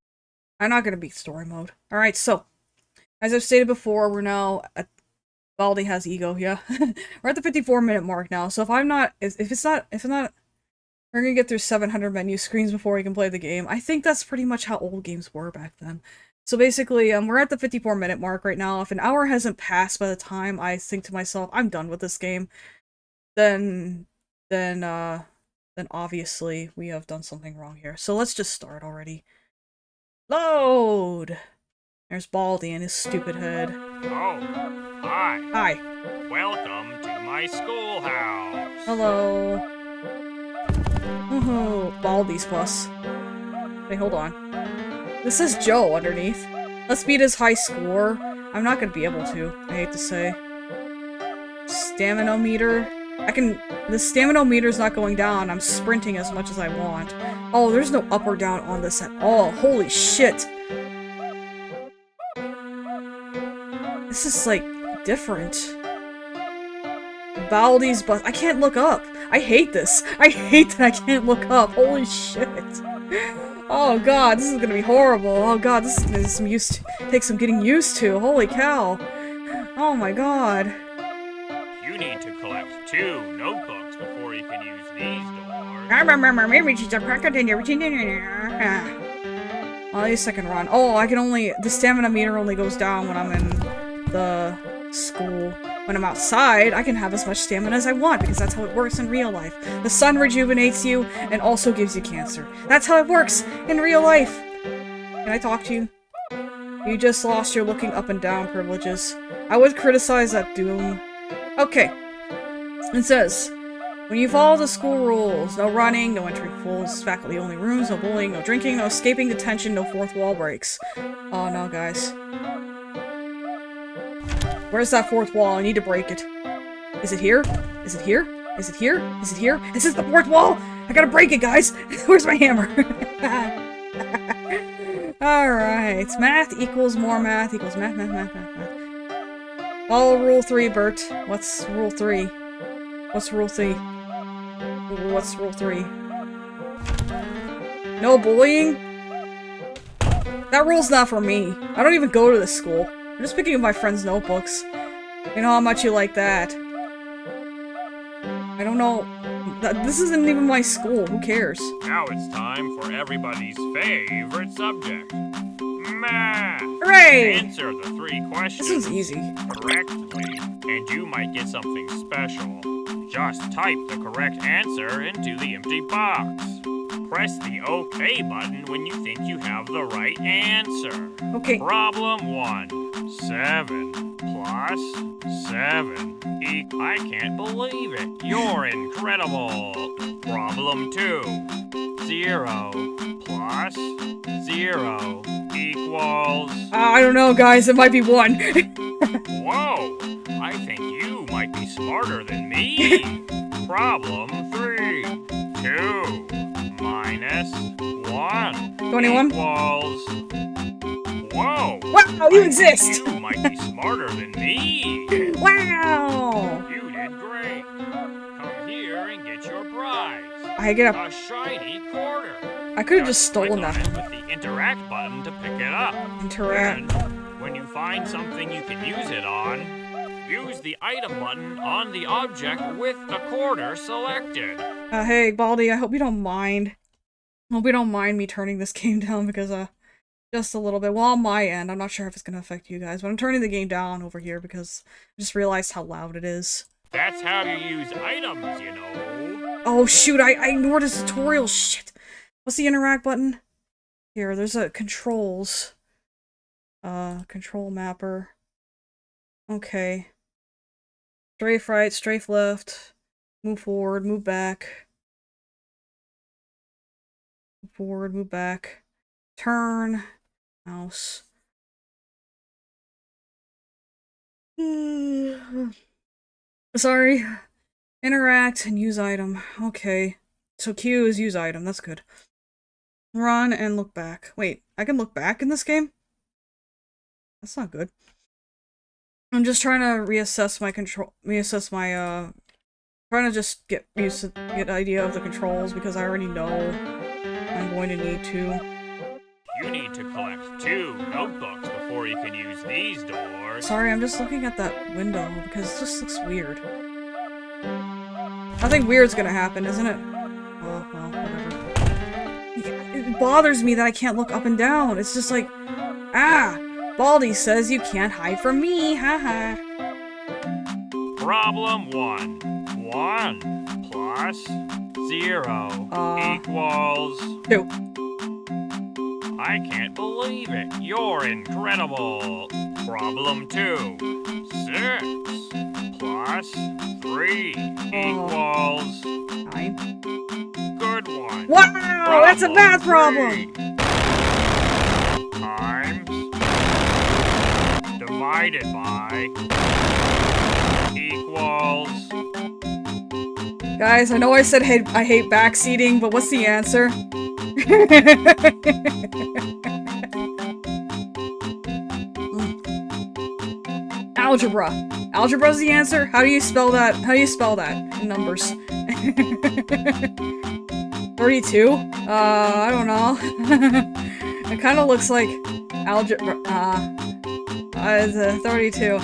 A: I'm not gonna beat story mode. Alright, so, As I've stated before, we're now at Baldi has ego, yeah. We're at the 54-minute mark now, so if I'm not, if it's not, we're gonna get through 700 menu screens before we can play the game. I think that's pretty much how old games were back then. So basically, we're at the 54-minute mark right now. If an hour hasn't passed by the time I think to myself, I'm done with this game, then obviously we have done something wrong here. So let's just start already. Load! There's Baldi and his stupid head.
B: Oh, hi.
A: Hi.
B: Welcome to my schoolhouse.
A: Hello. Oh, Baldi's bus. Wait, hold on. This says Joe underneath. Let's beat his high score. I'm not gonna be able to, I hate to say. Stamina meter. The stamina meter's not going down. I'm sprinting as much as I want. Oh, there's no up or down on this at all. Holy shit. This is, like, different. Baldi's bus. I can't look up. I hate this. I hate that I can't look up. Holy shit. Oh god, this is gonna be horrible. Oh god, this is gonna take some getting used to. Holy cow. Oh my god.
B: You need to collect 2 notebooks before you can use these doors.
A: At least I can run. Oh, the stamina meter only goes down when I'm in the school. When I'm outside, I can have as much stamina as I want, because that's how it works in real life. The sun rejuvenates you, and also gives you cancer. That's how it works in real life! Can I talk to you? You just lost your looking up and down privileges. I would criticize that doom. Okay. It says, when you follow the school rules, no running, no entering fools, faculty-only rooms, no bullying, no drinking, no escaping detention, no fourth wall breaks. Oh no, guys. Where's that fourth wall? I need to break it. Is it here? Is it here? Is it here? Is it here? This is the fourth wall! I gotta break it, guys! Where's my hammer? Alright. Math equals more math equals math. Follow rule 3, Burt. What's rule 3? What's rule 3? What's rule 3? No bullying? That rule's not for me. I don't even go to this school. I'm just picking up my friends' notebooks. You know how much you like that. I don't know. This isn't even my school. Who cares?
B: Now it's time for everybody's favorite subject. Math!
A: Hooray!
B: Answer the 3 questions
A: This is easy.
B: correctly, and you might get something special. Just type the correct answer into the empty box. Press the OK button when you think you have the right answer.
A: Okay.
B: Problem 1. 7 plus 7 I can't believe it. You're incredible. Problem 2. 0 plus 0 equals...
A: I don't know, guys. It might be 1.
B: Whoa! I think you might be smarter than me. Problem 3. 2 minus 1
A: 21?
B: equals... Whoa!
A: Wow, you exist!
B: You might be smarter than me.
A: Wow!
B: You did great. Come here and get your prize.
A: I get
B: A shiny quarter.
A: I could have just stolen
B: Click
A: that.
B: on it with the interact button to pick it up.
A: Interact.
B: And when you find something you can use it on, use the item button on the object with the quarter selected.
A: Hey, Baldi, I hope you don't mind. I hope you don't mind me turning this game down because, just a little bit. Well, on my end, I'm not sure if it's gonna affect you guys, but I'm turning the game down over here because I just realized how loud it is.
B: That's how you use items, you know.
A: Oh, shoot, I ignored his tutorial. Shit. What's the interact button? Here, there's a controls. Control mapper. Okay. Strafe right, strafe left. Move forward, move back. Move forward, move back. Turn. Mouse. Sorry. Interact and use item. Okay. So Q is use item. That's good. Run and look back. Wait, I can look back in this game? That's not good. I'm just trying to reassess my trying to just get used to get an idea of the controls because I already know I'm going to need to.
B: You need to collect 2 notebooks before you can use these doors.
A: Sorry, I'm just looking at that window because it just looks weird. Nothing weird's gonna happen, isn't it? Oh, well, whatever. It bothers me that I can't look up and down. It's just like, ah! Baldi says you can't hide from me, haha.
B: Problem 1. 1 plus 0 equals...
A: 2.
B: I can't believe it. You're incredible. Problem 2. 6 plus 3 equals...
A: 9.
B: Good one.
A: Wow! That's a math problem!
B: Times divided by equals...
A: Guys, I know I said I hate backseating, but what's the answer? Algebra. Algebra's the answer? How do you spell that? How do you spell that in numbers? 32? I don't know. It kind of looks like algebra. It's 32.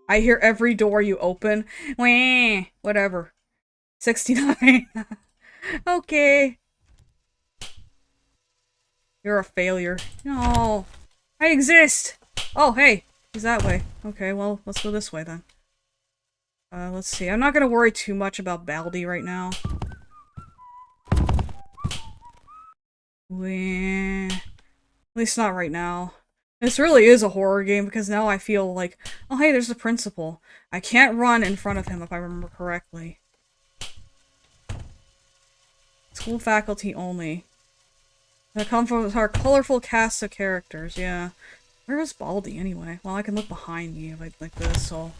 A: I hear every door you open. Wah, whatever. 69. Okay. You're a failure. No. I exist! Oh, hey. He's that way. Okay, well, let's go this way then. Let's see. I'm not gonna worry too much about Baldi right now. At least not right now. This really is a horror game because now I feel like, oh hey, there's the principal. I can't run in front of him if I remember correctly. School faculty only. They come from our colorful cast of characters, yeah. Where is Baldi anyway? Well, I can look behind me if I like this, so...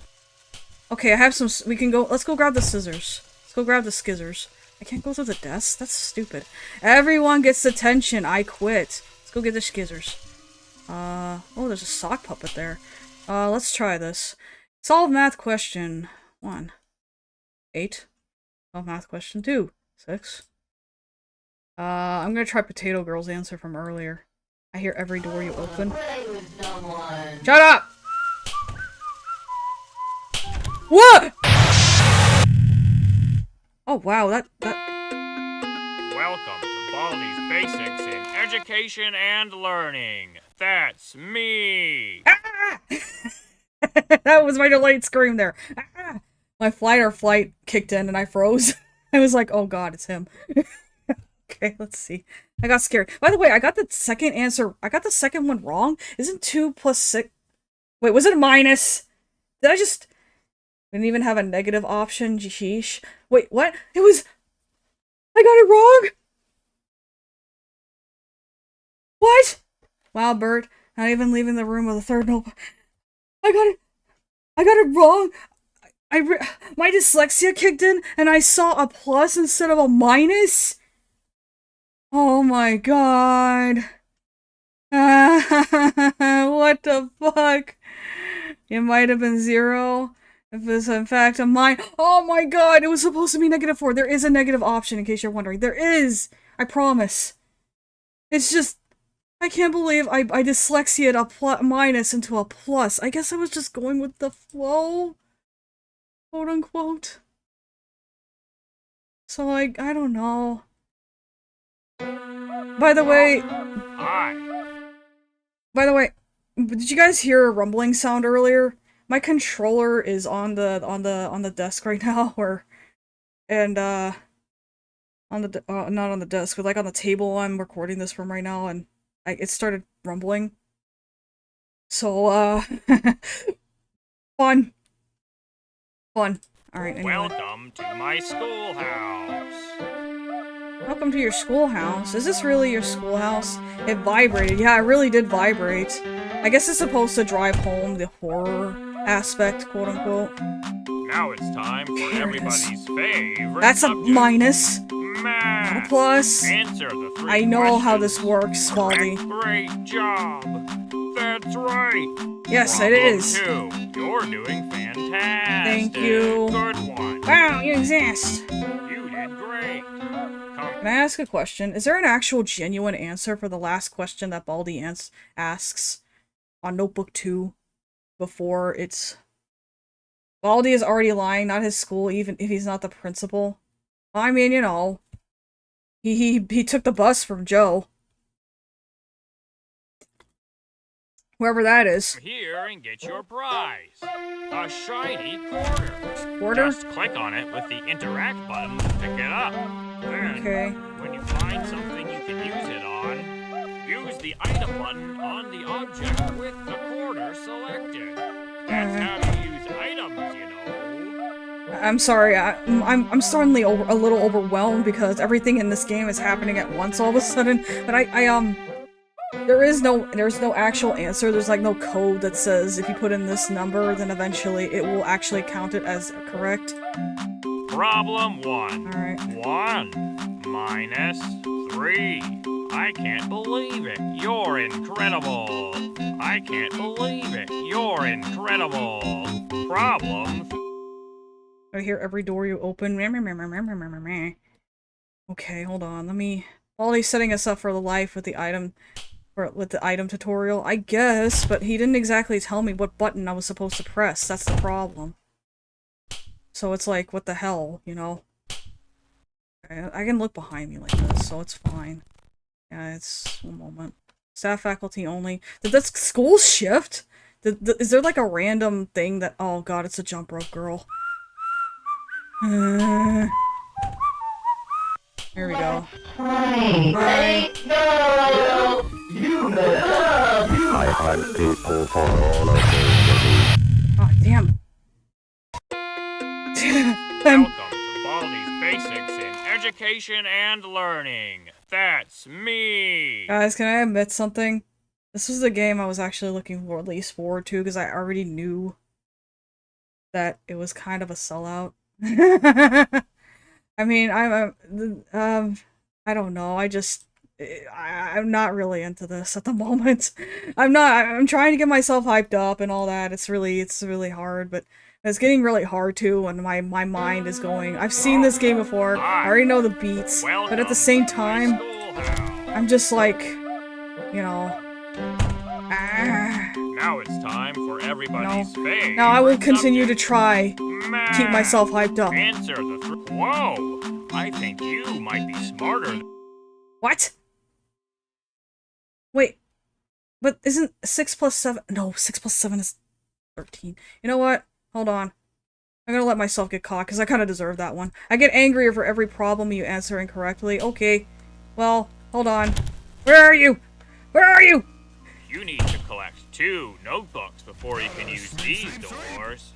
A: Okay, I have some... We can go... Let's go grab the scissors. Let's go grab the skizzers. I can't go through the desk? That's stupid. Everyone gets attention. I quit. Let's go get the skizzers. Oh, there's a sock puppet there. Let's try this. Solve math question 1. 8. Solve math question 2. 6. I'm gonna try Potato Girl's answer from earlier. I hear every door you open. Shut up! What? Oh wow, that...
B: Welcome to Baldi's Basics in Education and Learning. That's me!
A: Ah! That was my delayed scream there. Ah! My fight or flight kicked in and I froze. I was like, oh god, it's him. Okay, let's see. I got scared. By the way, I got the second answer. I got the second one wrong. Isn't 2 plus 6... Wait, was it a minus? Did I just... Didn't even have a negative option? Sheesh. Wait, what? It was... I got it wrong? What? Wow, Burt. Not even leaving the room with a third note. I got it wrong. My dyslexia kicked in and I saw a plus instead of a minus? Oh my god. What the fuck? It might have been 0. If it's in fact a oh my god, it was supposed to be -4. There is a negative option in case you're wondering. There is! I promise. It's just, I can't believe I dyslexiaed a minus into a plus. I guess I was just going with the flow. Quote unquote. So like, I don't know. By the way, did you guys hear a rumbling sound earlier? My controller is on the desk right now, not on the desk, but like on the table I'm recording this from right now, and it started rumbling. So fun. All right. Anyway.
B: Welcome to my schoolhouse.
A: Welcome to your schoolhouse. Is this really your schoolhouse? It vibrated. Yeah, it really did vibrate. I guess it's supposed to drive home the horror aspect, quote unquote.
B: Now it's time for everybody's favorite
A: That's a
B: subject.
A: Minus.
B: Math.
A: Not a plus.
B: Answer the 3
A: I know how
B: questions.
A: this works, Baldi.
B: Great job. That's right.
A: Yes, it
B: Problem
A: is.
B: 2. You're doing fantastic.
A: Thank you.
B: Good one.
A: Wow, you exist.
B: You did great.
A: Can I ask a question? Is there an actual genuine answer for the last question that Baldi asks? on Notebook 2 before it's... Baldi is already lying, not his school, even if he's not the principal. I mean, you know, he took the bus from Joe. Whoever that is.
B: Here and get your prize. A shiny quarter.
A: Quarter?
B: Just click on it with the interact button to pick it up. Then,
A: Okay.
B: when you find something you can use it on, use the item button on the object with the quarter selected. That's how you use items, you know.
A: I'm sorry, I'm suddenly a little overwhelmed because everything in this game is happening at once all of a sudden. But there's no actual answer. There's like no code that says if you put in this number, then eventually it will actually count it as correct.
B: Problem 1.
A: Alright.
B: 1 minus 3. I can't believe it. You're incredible. I can't believe it. You're incredible. Problem.
A: I hear every door you open. Okay, hold on. Let me... Baldi's setting us up for the life with the item... with the item tutorial, I guess, but he didn't exactly tell me what button I was supposed to press. That's the problem. So it's like, what the hell, you know? Okay, I can look behind me like this, so it's fine. Yeah, it's... one moment. Staff faculty only. Did that school shift? Is there like a random thing that... Oh god, it's a jump rope girl. Here we go.
C: I had people for all of those.
A: Oh, damn.
B: Welcome to Baldi's Basics in Education and Learning. That's me.
A: Guys, can I admit something? This was the game I was actually looking least forward to because I already knew that it was kind of a sellout. I mean, I don't know. I'm not really into this at the moment. I'm trying to get myself hyped up and all that. It's really hard, but it's getting really hard too when my mind is going. I've seen this game before. I already know the beats, but at the same time, I'm just like, you know.
B: Now it's time for everybody's favorite.
A: Now I will continue to try to keep myself hyped up.
B: Answer the Whoa! I think you might be smarter.
A: What? Wait, but isn't 6 plus 7? No, 6 plus 7 is 13. You know what? Hold on. I'm gonna let myself get caught because I kind of deserve that one. I get angrier for every problem you answer incorrectly. Okay. Well, hold on. Where are you? Where are you?
B: You need to collect 2 notebooks before you can use these doors.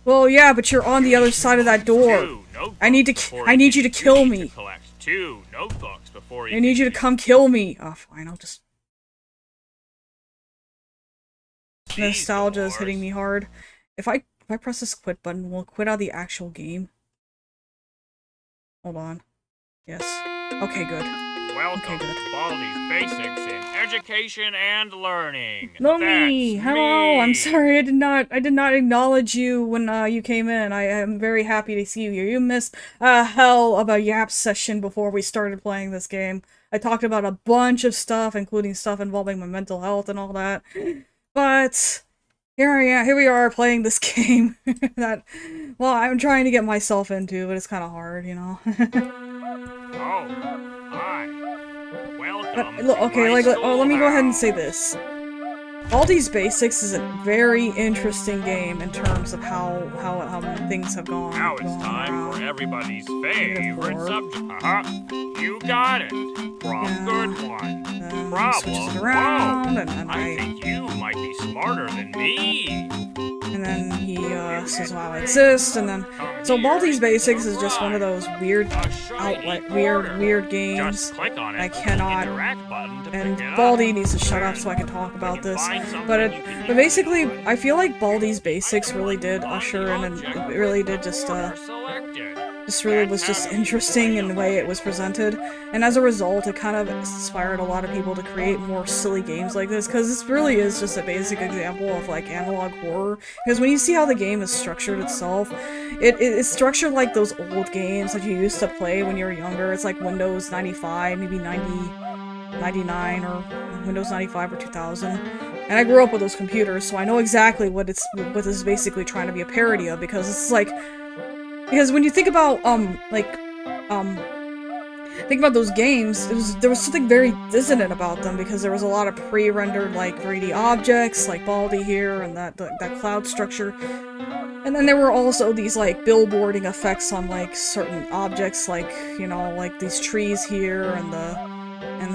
A: Well, yeah, but you're on the other side of that door. I need you to kill me.
B: Collect 2 notebooks before you
A: I need you to come kill me. Oh, fine, I'll just... Nostalgia is hitting me hard. If I press this quit button, will it quit out the actual game? Hold on. Yes. Okay, good.
B: Welcome to Baldi's Basics in Education and Learning.
A: Me. Hello. I'm sorry. I did not acknowledge you when you came in. I am very happy to see you here. You missed a hell of a yap session before we started playing this game. I talked about a bunch of stuff, including stuff involving my mental health and all that. But here we are playing this game that, well, I'm trying to get myself into, but it's kind of hard, you know.
B: Oh, hi. Welcome.
A: Okay, let me go ahead and say this. Baldi's Basics is a very interesting game in terms of how things have gone.
B: Now it's time for everybody's favorite subject. You got it. Good one. Problem.
A: Around, and
B: I think you might be smarter than me.
A: And then he says, "Well, I exist," and then so Baldi's Basics is just one of those weird games.
B: Just click on it.
A: I cannot.
B: Interact button to
A: And
B: pick it
A: Baldi
B: up.
A: needs to shut up so I can talk about this. But basically, I feel like Baldi's Basics really did usher in, and it really did just really was just interesting in the way it was presented. And as a result, it kind of inspired a lot of people to create more silly games like this, because this really is just a basic example of like analog horror. Because when you see how the game is structured itself, it's structured like those old games that you used to play when you were younger. It's like Windows 95, maybe 99, or Windows 95 or 2000. And I grew up with those computers, so I know exactly what this is basically trying to be a parody of, because it's like, because when you think about, think about those games, there was something very dissonant about them, because there was a lot of pre-rendered, like, 3D objects, like Baldi here, and that cloud structure. And then there were also these, like, billboarding effects on, like, certain objects, like, you know, like these trees here, and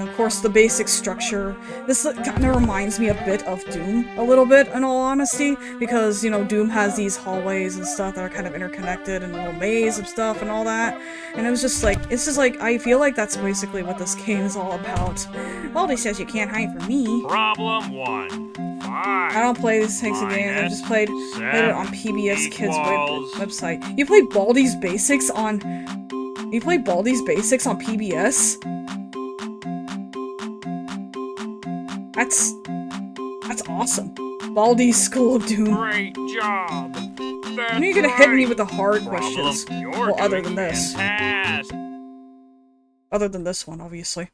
A: of course the basic structure. This kind of reminds me a bit of Doom, a little bit, in all honesty, because, you know, Doom has these hallways and stuff that are kind of interconnected, and a little maze of stuff and all that. And it was just like, it's just like, I feel like that's basically what this game is all about. Baldi says you can't hide from me.
B: Problem 1. 5.
A: I don't play these types of games, I just played it on PBS Kids website. You played Baldi's Basics on... You played Baldi's Basics on PBS? That's awesome. Baldi's School of Doom.
B: Great job.
A: When are you gonna hit me with the hard questions? Well, other than this.
B: Fantastic.
A: Other than this one, obviously.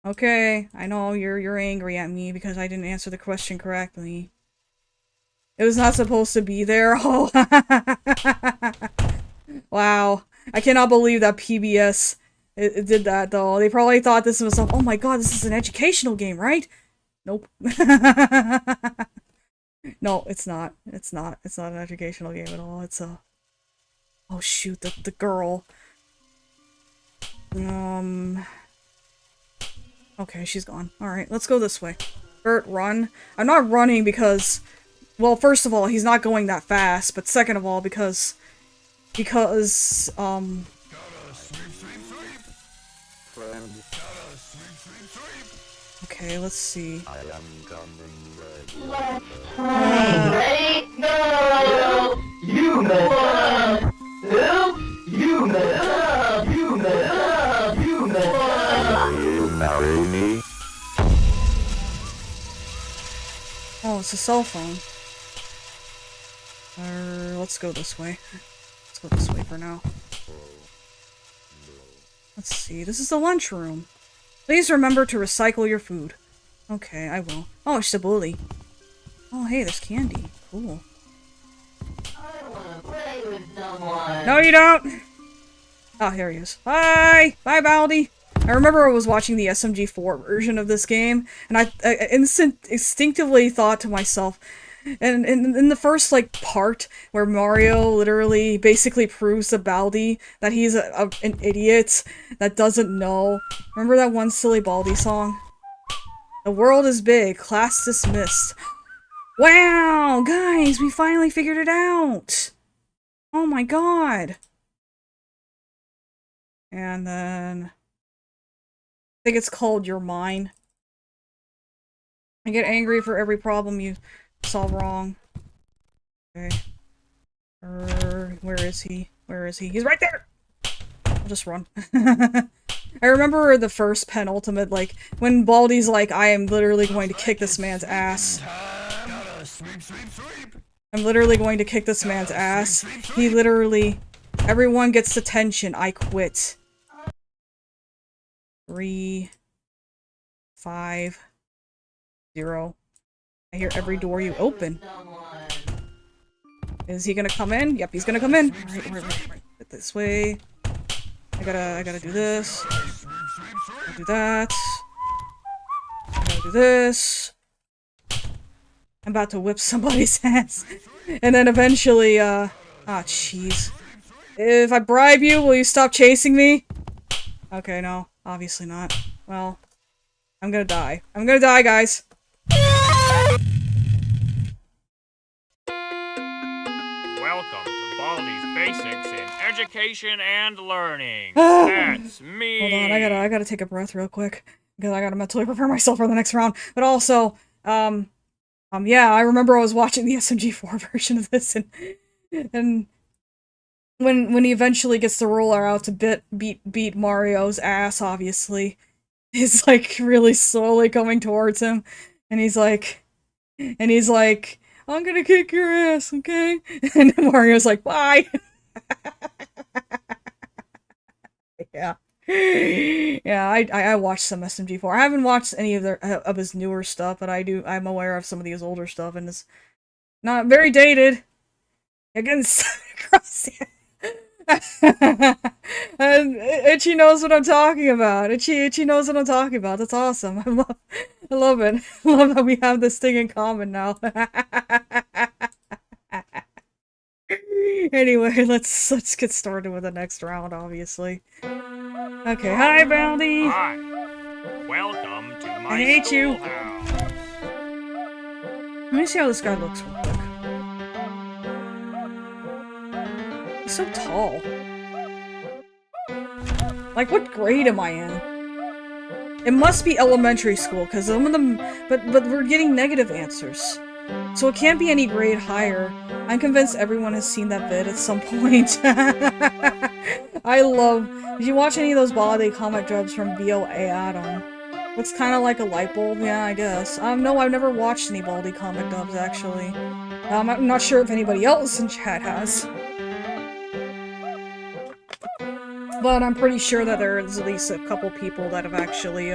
A: Okay, I know you're angry at me because I didn't answer the question correctly. It was not supposed to be there. Oh. Wow. I cannot believe that PBS it did that, though. They probably thought this was oh my god, this is an educational game, right? Nope. No, it's not. It's not. It's not an educational game at all. It's a... Oh shoot, the girl. Okay, she's gone. Alright, let's go this way. Burt, run. I'm not running because... Well, first of all, he's not going that fast, but second of all, because... Okay, let's see.
C: I am coming ready.
D: Ready, go! You mess up! Who? You mess up! You mess up! You mess up!
C: Will you marry me?
A: Oh, it's a cell phone. Let's go this way. Let's go this way for now. Let's see, this is the lunchroom. Please remember to recycle your food. Okay, I will. Oh, it's a bully. Oh, hey, there's candy. Cool.
D: I wanna play with someone.
A: No, you don't! Oh, here he is. Bye! Bye, Baldi! I remember I was watching the SMG4 version of this game, and I instinctively thought to myself, and in the first, like, part where Mario literally basically proves to Baldi that he's an idiot that doesn't know. Remember that one silly Baldi song? The world is big, class dismissed. Wow, guys, we finally figured it out! Oh my god! And then... I think it's called You're Mine. I get angry for every problem you solve wrong. Okay. Where is he? Where is he? He's right there! I'll just run. I remember the first penultimate, like, when Baldi's like, I am literally going to kick this man's ass. I'm literally going to kick this man's ass. He literally... Everyone gets attention. I quit. 3, 5, 0. I hear every door you open. Is he gonna come in? Yep, he's gonna come in. Right. This way. I gotta do this. I'll do that. I gotta do this. I'm about to whip somebody's ass. And then eventually, ah, jeez. If I bribe you, will you stop chasing me? Okay, no. Obviously not. Well, I'm gonna die. I'm gonna die, guys!
B: Welcome to Baldi's Basics in Education and Learning. That's me.
A: Hold on, I gotta take a breath real quick. Because I gotta mentally prepare myself for the next round. But also, yeah, I remember I was watching the SMG4 version of this, and when he eventually gets the roller out to beat Mario's ass, obviously, he's like really slowly coming towards him, and he's like, I'm gonna kick your ass, okay? And then Mario's like, bye! Yeah. Yeah, I watched some SMG4. I haven't watched any of of his newer stuff, but I'm aware of some of his older stuff, and it's not very dated. Again, across and Itchy knows what I'm talking about. Itchy knows what I'm talking about. That's awesome. I love it. I love that we have this thing in common now. Anyway, let's get started with the next round, obviously. Okay, hi Baldi!
B: Hi. Welcome to my
A: I hate you.
B: schoolhouse.
A: Let me see how this guy looks real quick. He's so tall. Like, what grade am I in? It must be elementary school, because some of them... But we're getting negative answers. So it can't be any grade higher. I'm convinced everyone has seen that vid at some point. I love... Did you watch any of those Baldi comic dubs from BOA Adam? Looks kind of like a light bulb, yeah, I guess. No, I've never watched any Baldi comic dubs, actually. I'm not sure if anybody else in chat has. But I'm pretty sure that there's at least a couple people that have actually,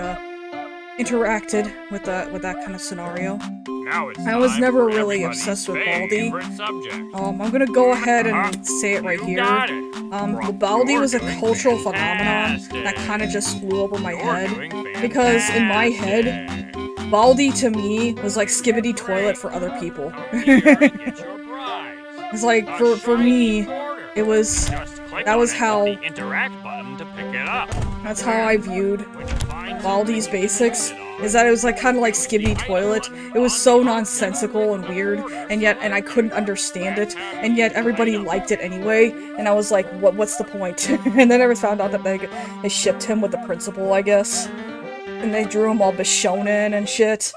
A: interacted with that kind of scenario.
B: Now it's
A: I was
B: time
A: never
B: for
A: really
B: everybody's
A: obsessed with Baldi.
B: favorite subject.
A: I'm gonna go ahead and say it right
B: You
A: here.
B: got it.
A: Baldi
B: You're
A: was a
B: doing
A: cultural phenomenon
B: fantastic.
A: that kind of just flew over my
B: You're
A: head.
B: doing
A: Because in my head,
B: fantastic.
A: Baldi to me was like Skibbity Toilet for other people.
B: Here, get your prize.
A: It's like,
B: A
A: for
B: shiny
A: me,
B: quarter.
A: it was...
B: Just click
A: that
B: on
A: was
B: it
A: how-
B: with the interact button to pick it up.
A: That's how I viewed
B: When you find
A: Baldi's
B: something you
A: basics,
B: click it on,
A: is that it was like kind of like Skibbity Toilet. It was so nonsensical and weird, and I couldn't understand it, and yet everybody liked it anyway, and I was like, what's the point? And then I found out that they shipped him with the principal, I guess. And they drew him all Bishonen and shit.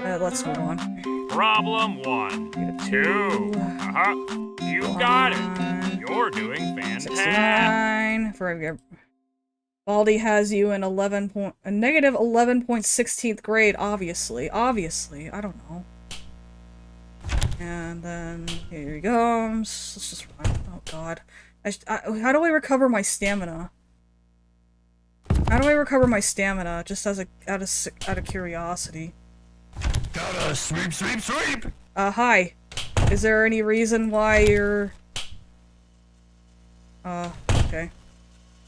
A: Let's move on.
B: Problem 1. 2. You got it. You're doing fantastic.
A: 69. For Baldi has you in a negative 11.16th grade, obviously. Obviously. I don't know. And then, here he comes. Let's just run. Oh god. How do I recover my stamina? How do I recover my stamina? Just as out of curiosity.
C: Gotta sweep, sweep, sweep!
A: Hi. Is there any reason why you're... okay.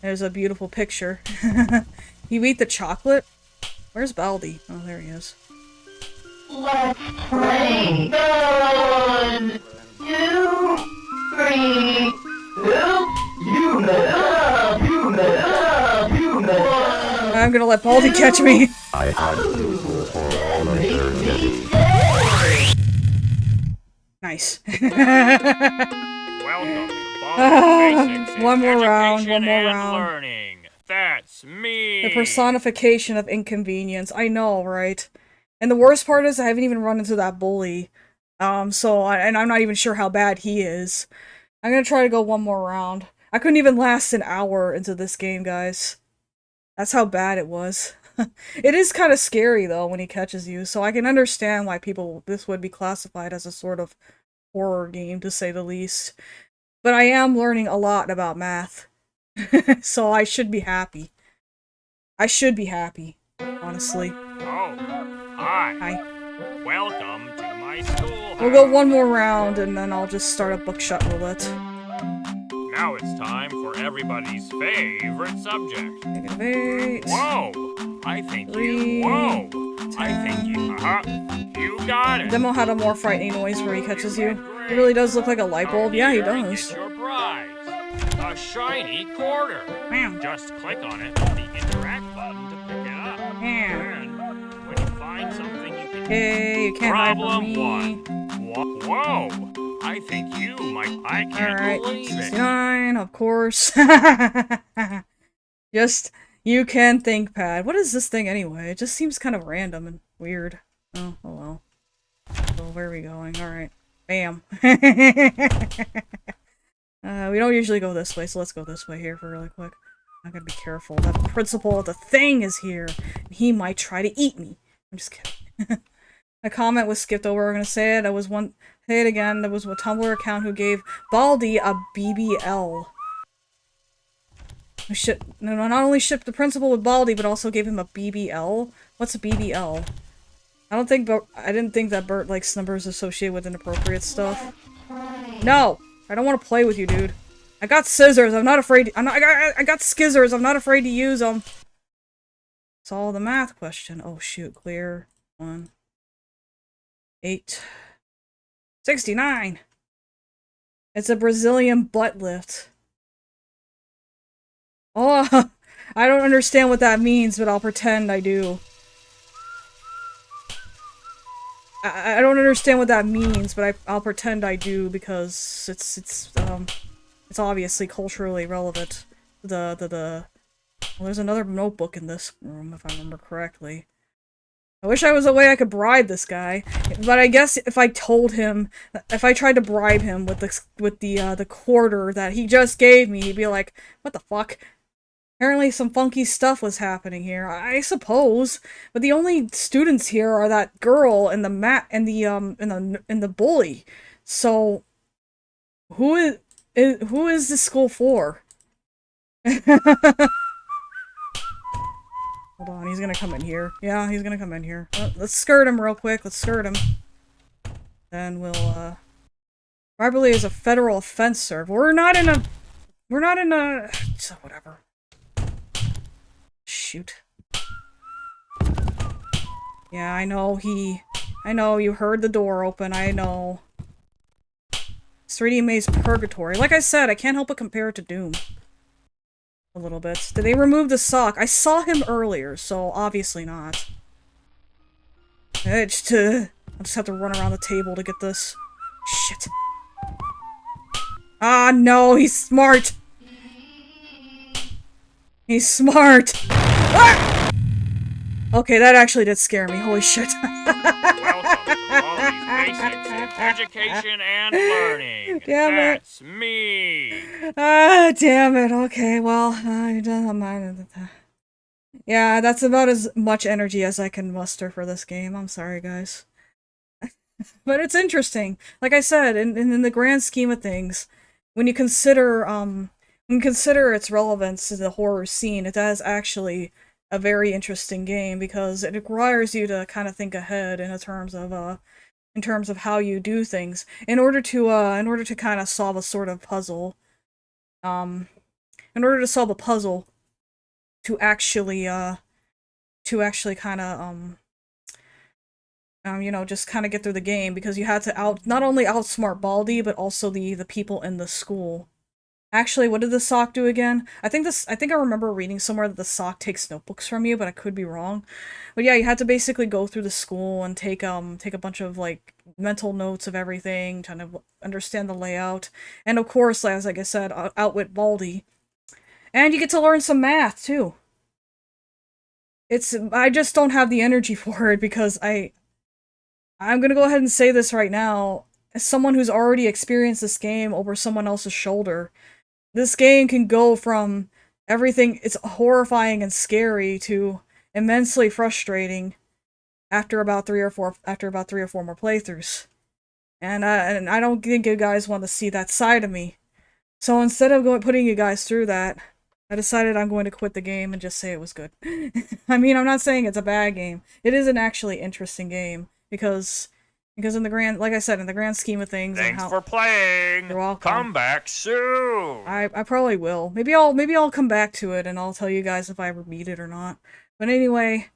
A: There's a beautiful picture. You eat the chocolate? Where's Baldi? Oh, there he is.
D: Let's play. 1, 2, 3. Oops, you messed up. You messed up. You messed up.
A: I'm gonna let Baldi catch me.
C: I had people for all of their days.
A: Nice.
B: Welcome to Baldi Basics in
A: One more round,
B: Education
A: one more
B: and
A: round.
B: Learning. That's me.
A: The personification of inconvenience. I know, right? And the worst part is I haven't even run into that bully. And I'm not even sure how bad he is. I'm gonna try to go one more round. I couldn't even last an hour into this game, guys. That's how bad it was. It is kind of scary, though, when he catches you, so I can understand why this would be classified as a sort of horror game, to say the least. But I am learning a lot about math. So I should be happy. I should be happy, honestly.
B: Oh, hi.
A: Hi.
B: Welcome to my school.
A: We'll go one more round, and then I'll just start a Buckshot Roulette.
B: Now it's time for everybody's favorite subject.
A: Negative 8.
B: Whoa! I think
A: 3,
B: you. Whoa! I think you. You got it.
A: Demo had a more frightening noise where he catches you. He really does look like a light bulb. Yeah, he
B: Here,
A: does.
B: Get your prize. A shiny quarter.
A: Bam.
B: Just click on it with the interact button to pick it up.
A: Bam.
B: And when you find something you can.
A: Hey, you can't hide from
B: Problem
A: me.
B: 1. Whoa! I think you might. I can't
A: Alright,
B: believe it.
A: 69, of course. Just, you can think pad. What is this thing anyway? It just seems kind of random and weird. Oh well. So where are we going? Alright. Bam. We don't usually go this way, so let's go this way here for really quick. I gotta be careful. That principal of the thing is here. And he might try to eat me. I'm just kidding. A comment was skipped over. I'm gonna say it. Say it again. There was a Tumblr account who gave Baldi a BBL. We should not only shipped the principal with Baldi, but also gave him a BBL. What's a BBL? I didn't think that Burt likes numbers associated with inappropriate stuff. No! I don't want to play with you, dude. I got scissors, I'm not afraid- I got skizzers, I'm not afraid to use them. Solve the math question. Oh shoot, clear. 1. 8. 69! It's a Brazilian butt lift. Oh, I don't understand what that means, but I'll pretend I do. I don't understand what that means, but I'll pretend I do because it's obviously culturally relevant. Well, there's another notebook in this room, if I remember correctly. I wish I was a way I could bribe this guy, but I guess if I told him, if I tried to bribe him with the quarter that he just gave me, he'd be like, "What the fuck?" Apparently some funky stuff was happening here, I suppose. But the only students here are that girl and the bully. So who is this school for? Hold on, he's gonna come in here. Yeah, he's gonna come in here. Let's skirt him real quick. Let's skirt him. Then we'll bribery is a federal offense, sir. We're not in a whatever. Shoot. Yeah, I know you heard the door open, I know. It's 3D Maze Purgatory. Like I said, I can't help but compare it to Doom. A little bit. Did they remove the sock? I saw him earlier, so obviously not. I'll just have to run around the table to get this. Shit. Ah, no, he's smart! He's smart! Ah! Okay, that actually did scare me. Holy shit.
B: Welcome to Baldi's Basics in Education and Learning.
A: Damn it.
B: That's me.
A: Ah, damn it. Okay, well, yeah, that's about as much energy as I can muster for this game. I'm sorry, guys. But it's interesting. Like I said, in the grand scheme of things, when you consider its relevance to the horror scene, it is actually a very interesting game because it requires you to kind of think ahead in terms of how you do things in order to kind of solve a sort of puzzle. In order to solve a puzzle, to actually kind of you know, just kind of get through the game, because you had to not only outsmart Baldi, but also the people in the school. Actually, what did the sock do again? I think I remember reading somewhere that the sock takes notebooks from you, but I could be wrong. But yeah, you had to basically go through the school and take a bunch of, like, mental notes of everything, trying to understand the layout. And of course, as like I said, outwit Baldi. And you get to learn some math, too. I just don't have the energy for it, because I'm gonna go ahead and say this right now. As someone who's already experienced this game over someone else's shoulder, this game can go from everything, it's horrifying and scary, to immensely frustrating after about 3 or 4 more playthroughs. And I don't think you guys want to see that side of me. So instead of putting you guys through that, I decided I'm going to quit the game and just say it was good. I mean, I'm not saying it's a bad game. It is an actually interesting game, because in the grand, like I said, in the grand scheme of things.
B: Thanks for playing.
A: You're welcome.
B: Come back soon.
A: I probably will. Maybe I'll come back to it and I'll tell you guys if I ever beat it or not. But anyway.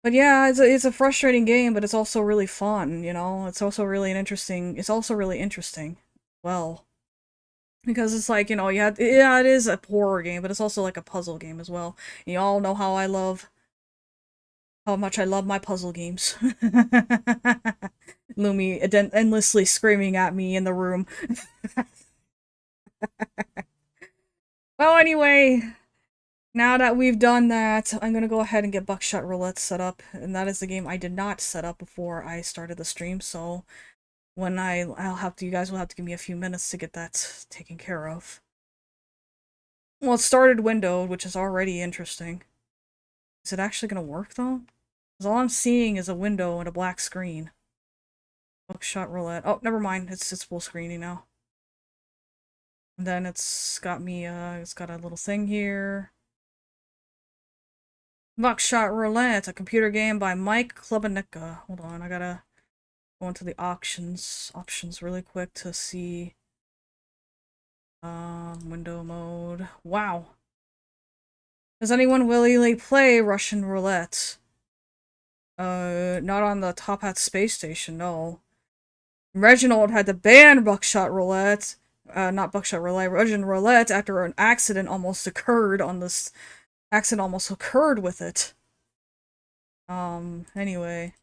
A: But yeah, it's a frustrating game, but it's also really fun, you know? It's also really interesting. Well, because it's like, you know, yeah, it is a horror game, but it's also like a puzzle game as well. And you all know how much I love my puzzle games. Lumi endlessly screaming at me in the room. Well, anyway, now that we've done that, I'm gonna go ahead and get Buckshot Roulette set up, and that is the game I did not set up before I started the stream, so when you guys will have to give me a few minutes to get that taken care of. Well, it started windowed, which is already interesting. Is it actually gonna work, though? Because all I'm seeing is a window and a black screen. Buckshot Roulette. Oh, never mind. It's full screening now. And then it's got me, it's got a little thing here. Buckshot Roulette, a computer game by Mike Klebanicka. Hold on, I gotta go into the options really quick to see. Window mode. Wow. Does anyone willingly play Russian roulette? Not on the Top Hat space station, no. Reginald had to ban Buckshot Roulette, not Buckshot Roulette, Russian roulette after an accident almost occurred on this. Accident almost occurred with it. Anyway.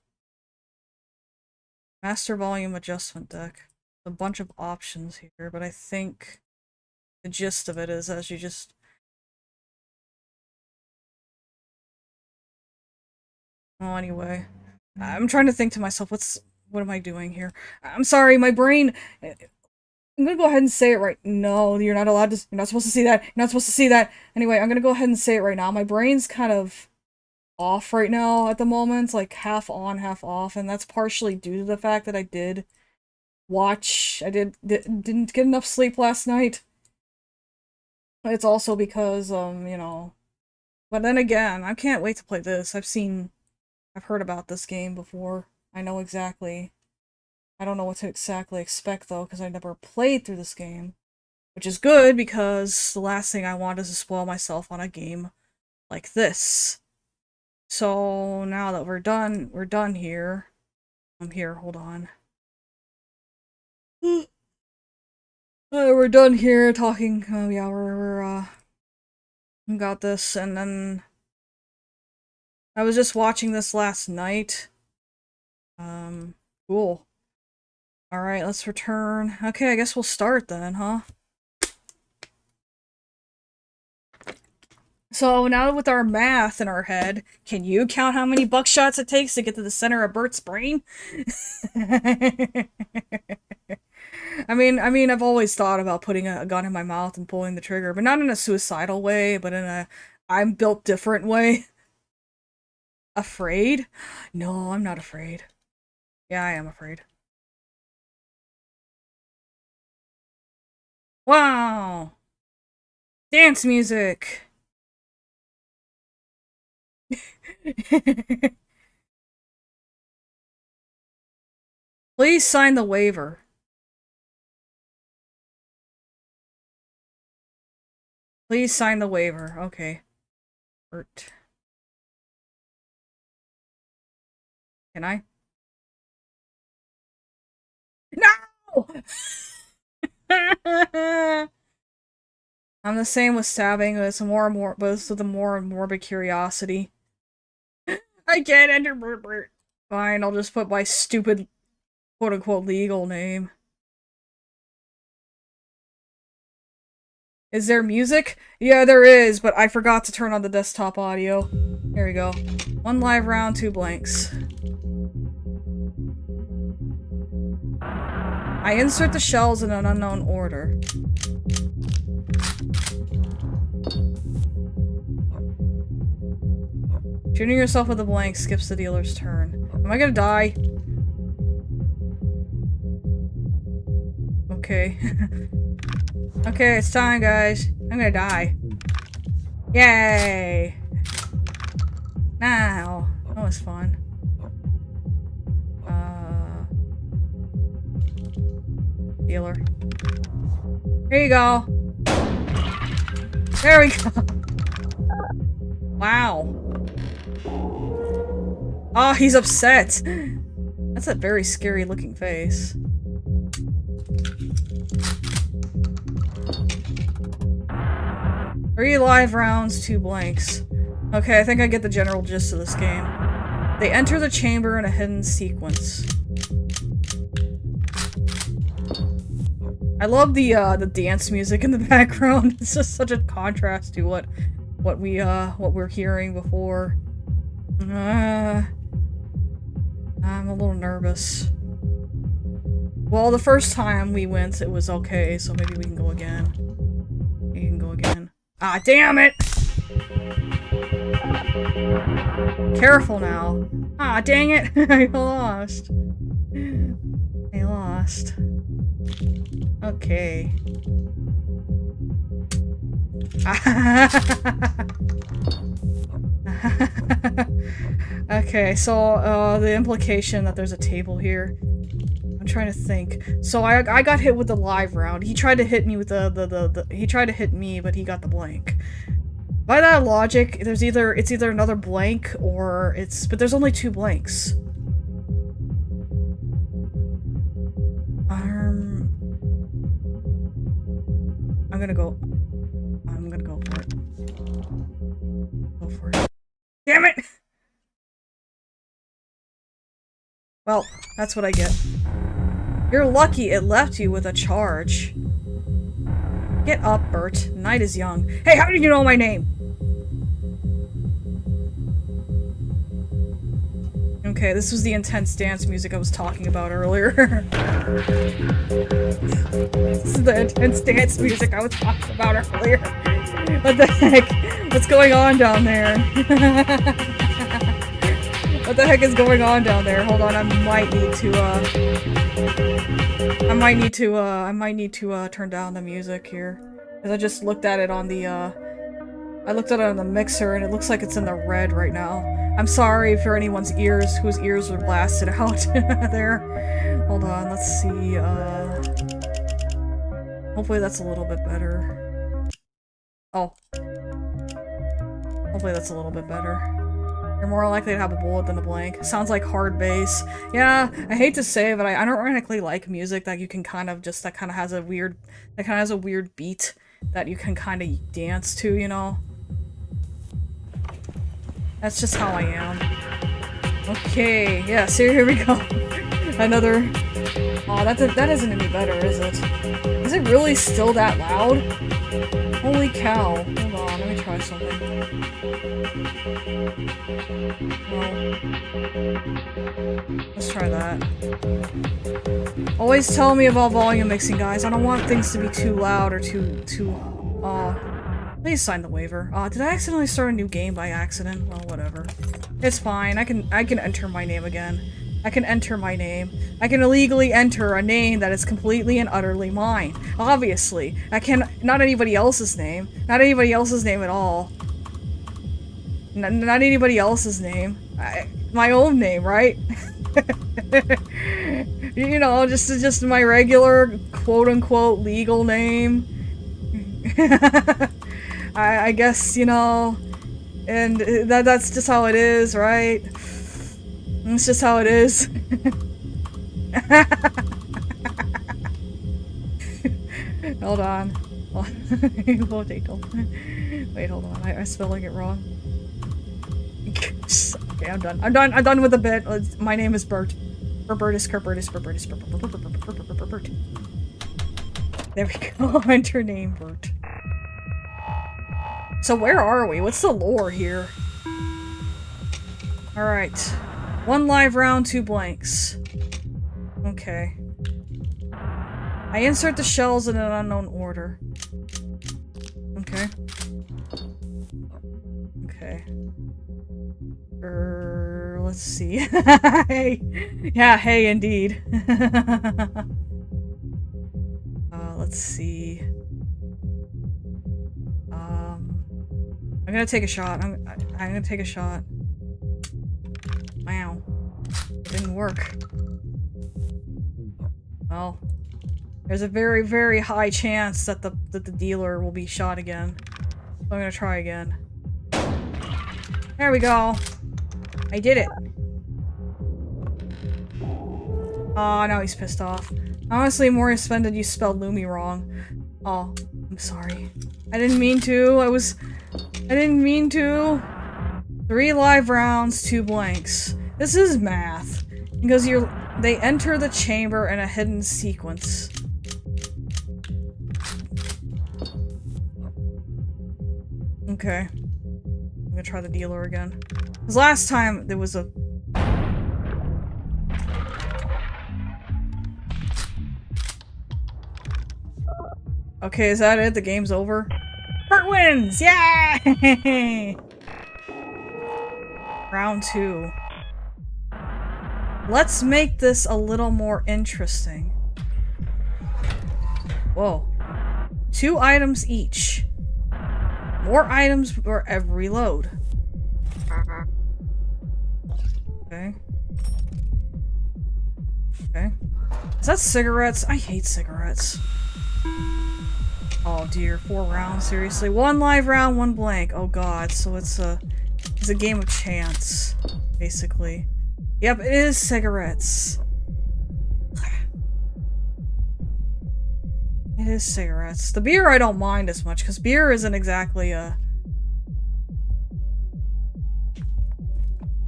A: Master volume adjustment deck. A bunch of options here, but I think the gist of it is as you just... Well, anyway. I'm trying to think to myself, what am I doing here? I'm sorry, my brain... I'm gonna go ahead and say it right... No, you're not allowed to... You're not supposed to see that. You're not supposed to see that. Anyway, I'm gonna go ahead and say it right now. My brain's kind of off right now at the moment. Like, half on, half off. And that's partially due to the fact that I did watch... I didn't get enough sleep last night. It's also because, you know... But then again, I can't wait to play this. I've heard about this game before. I know exactly. I don't know what to exactly expect, though, because I never played through this game. Which is good, because the last thing I want is to spoil myself on a game like this. So, now that we're done here. I'm here, hold on. We're done here talking. Oh, yeah, we got this, and then... I was just watching this last night. Cool. Alright, let's return. Okay, I guess we'll start then, huh? So, now with our math in our head, can you count how many buckshots it takes to get to the center of Burt's brain? I mean, I've always thought about putting a gun in my mouth and pulling the trigger, but not in a suicidal way, but in a I'm built different way. Afraid? No, I'm not afraid. Yeah, I am afraid. Wow! Dance music! Please sign the waiver. Please sign the waiver. Okay. Burt. Can I? No! I'm the same with stabbing, but it's more and more, but it's with a more morbid curiosity. I can't enter Burt. Fine, I'll just put my stupid, quote-unquote, legal name. Is there music? Yeah, there is, but I forgot to turn on the desktop audio. Here we go. 1 live round, 2 blanks. I insert the shells in an unknown order. Shooting yourself with a blank skips the dealer's turn. Am I gonna die? Okay. Okay, it's time, guys. I'm gonna die. Yay! Now. That was fun. Dealer. Here you go. There we go. Wow. Oh, he's upset. That's a very scary looking face. Three live rounds, 2 blanks. Okay, I think I get the general gist of this game. They enter the chamber in a hidden sequence. I love the dance music in the background. It's just such a contrast to what we're hearing before. I'm a little nervous. Well, the first time we went, it was okay, so maybe we can go again. We can go again. Ah, damn it! Careful now. Ah, dang it! I lost. I lost. Okay. Okay, so the implication that there's a table here. I'm trying to think. So I got hit with the live round. He tried to hit me with he tried to hit me, but he got the blank. By that logic, it's either another blank or but there's only 2 blanks. I'm gonna go for it. Go for it. Damn it! Well, that's what I get. You're lucky it left you with a charge. Get up, Burt. Night is young. Hey, how did you know my name? Okay, this was the intense dance music I was talking about earlier. This is the intense dance music I was talking about earlier. What the heck? What's going on down there? What the heck is going on down there? Hold on, I might need to turn down the music here. Because I just looked at it on the, I looked at it on the mixer and it looks like it's in the red right now. I'm sorry for anyone's ears, whose ears were blasted out there. Hold on, let's see, hopefully that's a little bit better. Oh. Hopefully that's a little bit better. You're more likely to have a bullet than a blank. Sounds like hard bass. Yeah, I hate to say it, but I ironically like music that you can kind of just, that kind of has a weird beat that you can kind of dance to, you know? That's just how I am. Okay, yeah, so here we go. Another... Oh, that isn't any better, is it? Is it really still that loud? Holy cow. Hold on, let me try something. Well, let's try that. Always tell me about volume mixing, guys. I don't want things to be too loud or too please sign the waiver. Did I accidentally start a new game by accident? Well, whatever. It's fine. I can enter my name again. I can enter my name. I can illegally enter a name that is completely and utterly mine. Obviously. I can- not anybody else's name. Not anybody else's name at all. Not anybody else's name. My own name, right? You know, just my regular quote-unquote legal name. I guess, you know, and that's just how it is, right? It's just how it is. Hold on. Wait, hold on. I'm spelling it wrong. Okay, I'm done. I'm done with the bit. My name is Burt. Burt. There we go. Enter name Burt. So where are we? What's the lore here? Alright. 1 live round, 2 blanks. Okay. I insert the shells in an unknown order. Okay. Okay. Let's see. Hey. Yeah, hey, indeed. Let's see. I'm gonna take a shot. I'm gonna take a shot. Wow. It didn't work. Well, there's a very, very high chance that the dealer will be shot again. So I'm gonna try again. There we go. I did it. Oh, now he's pissed off. Honestly, more offended you spelled Lumi wrong. Oh, I'm sorry. I didn't mean to. I didn't mean to. 3 live rounds, 2 blanks. This is math. Because they enter the chamber in a hidden sequence. Okay. I'm gonna try the dealer again. Because last time there was a... Okay, is that it? The game's over? Burt wins! Yay! Round 2. Let's make this a little more interesting. Whoa. 2 items each. More items for every load. Okay. Okay. Is that cigarettes? I hate cigarettes. Oh dear, 4 rounds, seriously. 1 live round, 1 blank. Oh god, so it's a game of chance, basically. Yep, it is cigarettes. It is cigarettes. The beer I don't mind as much, because beer isn't exactly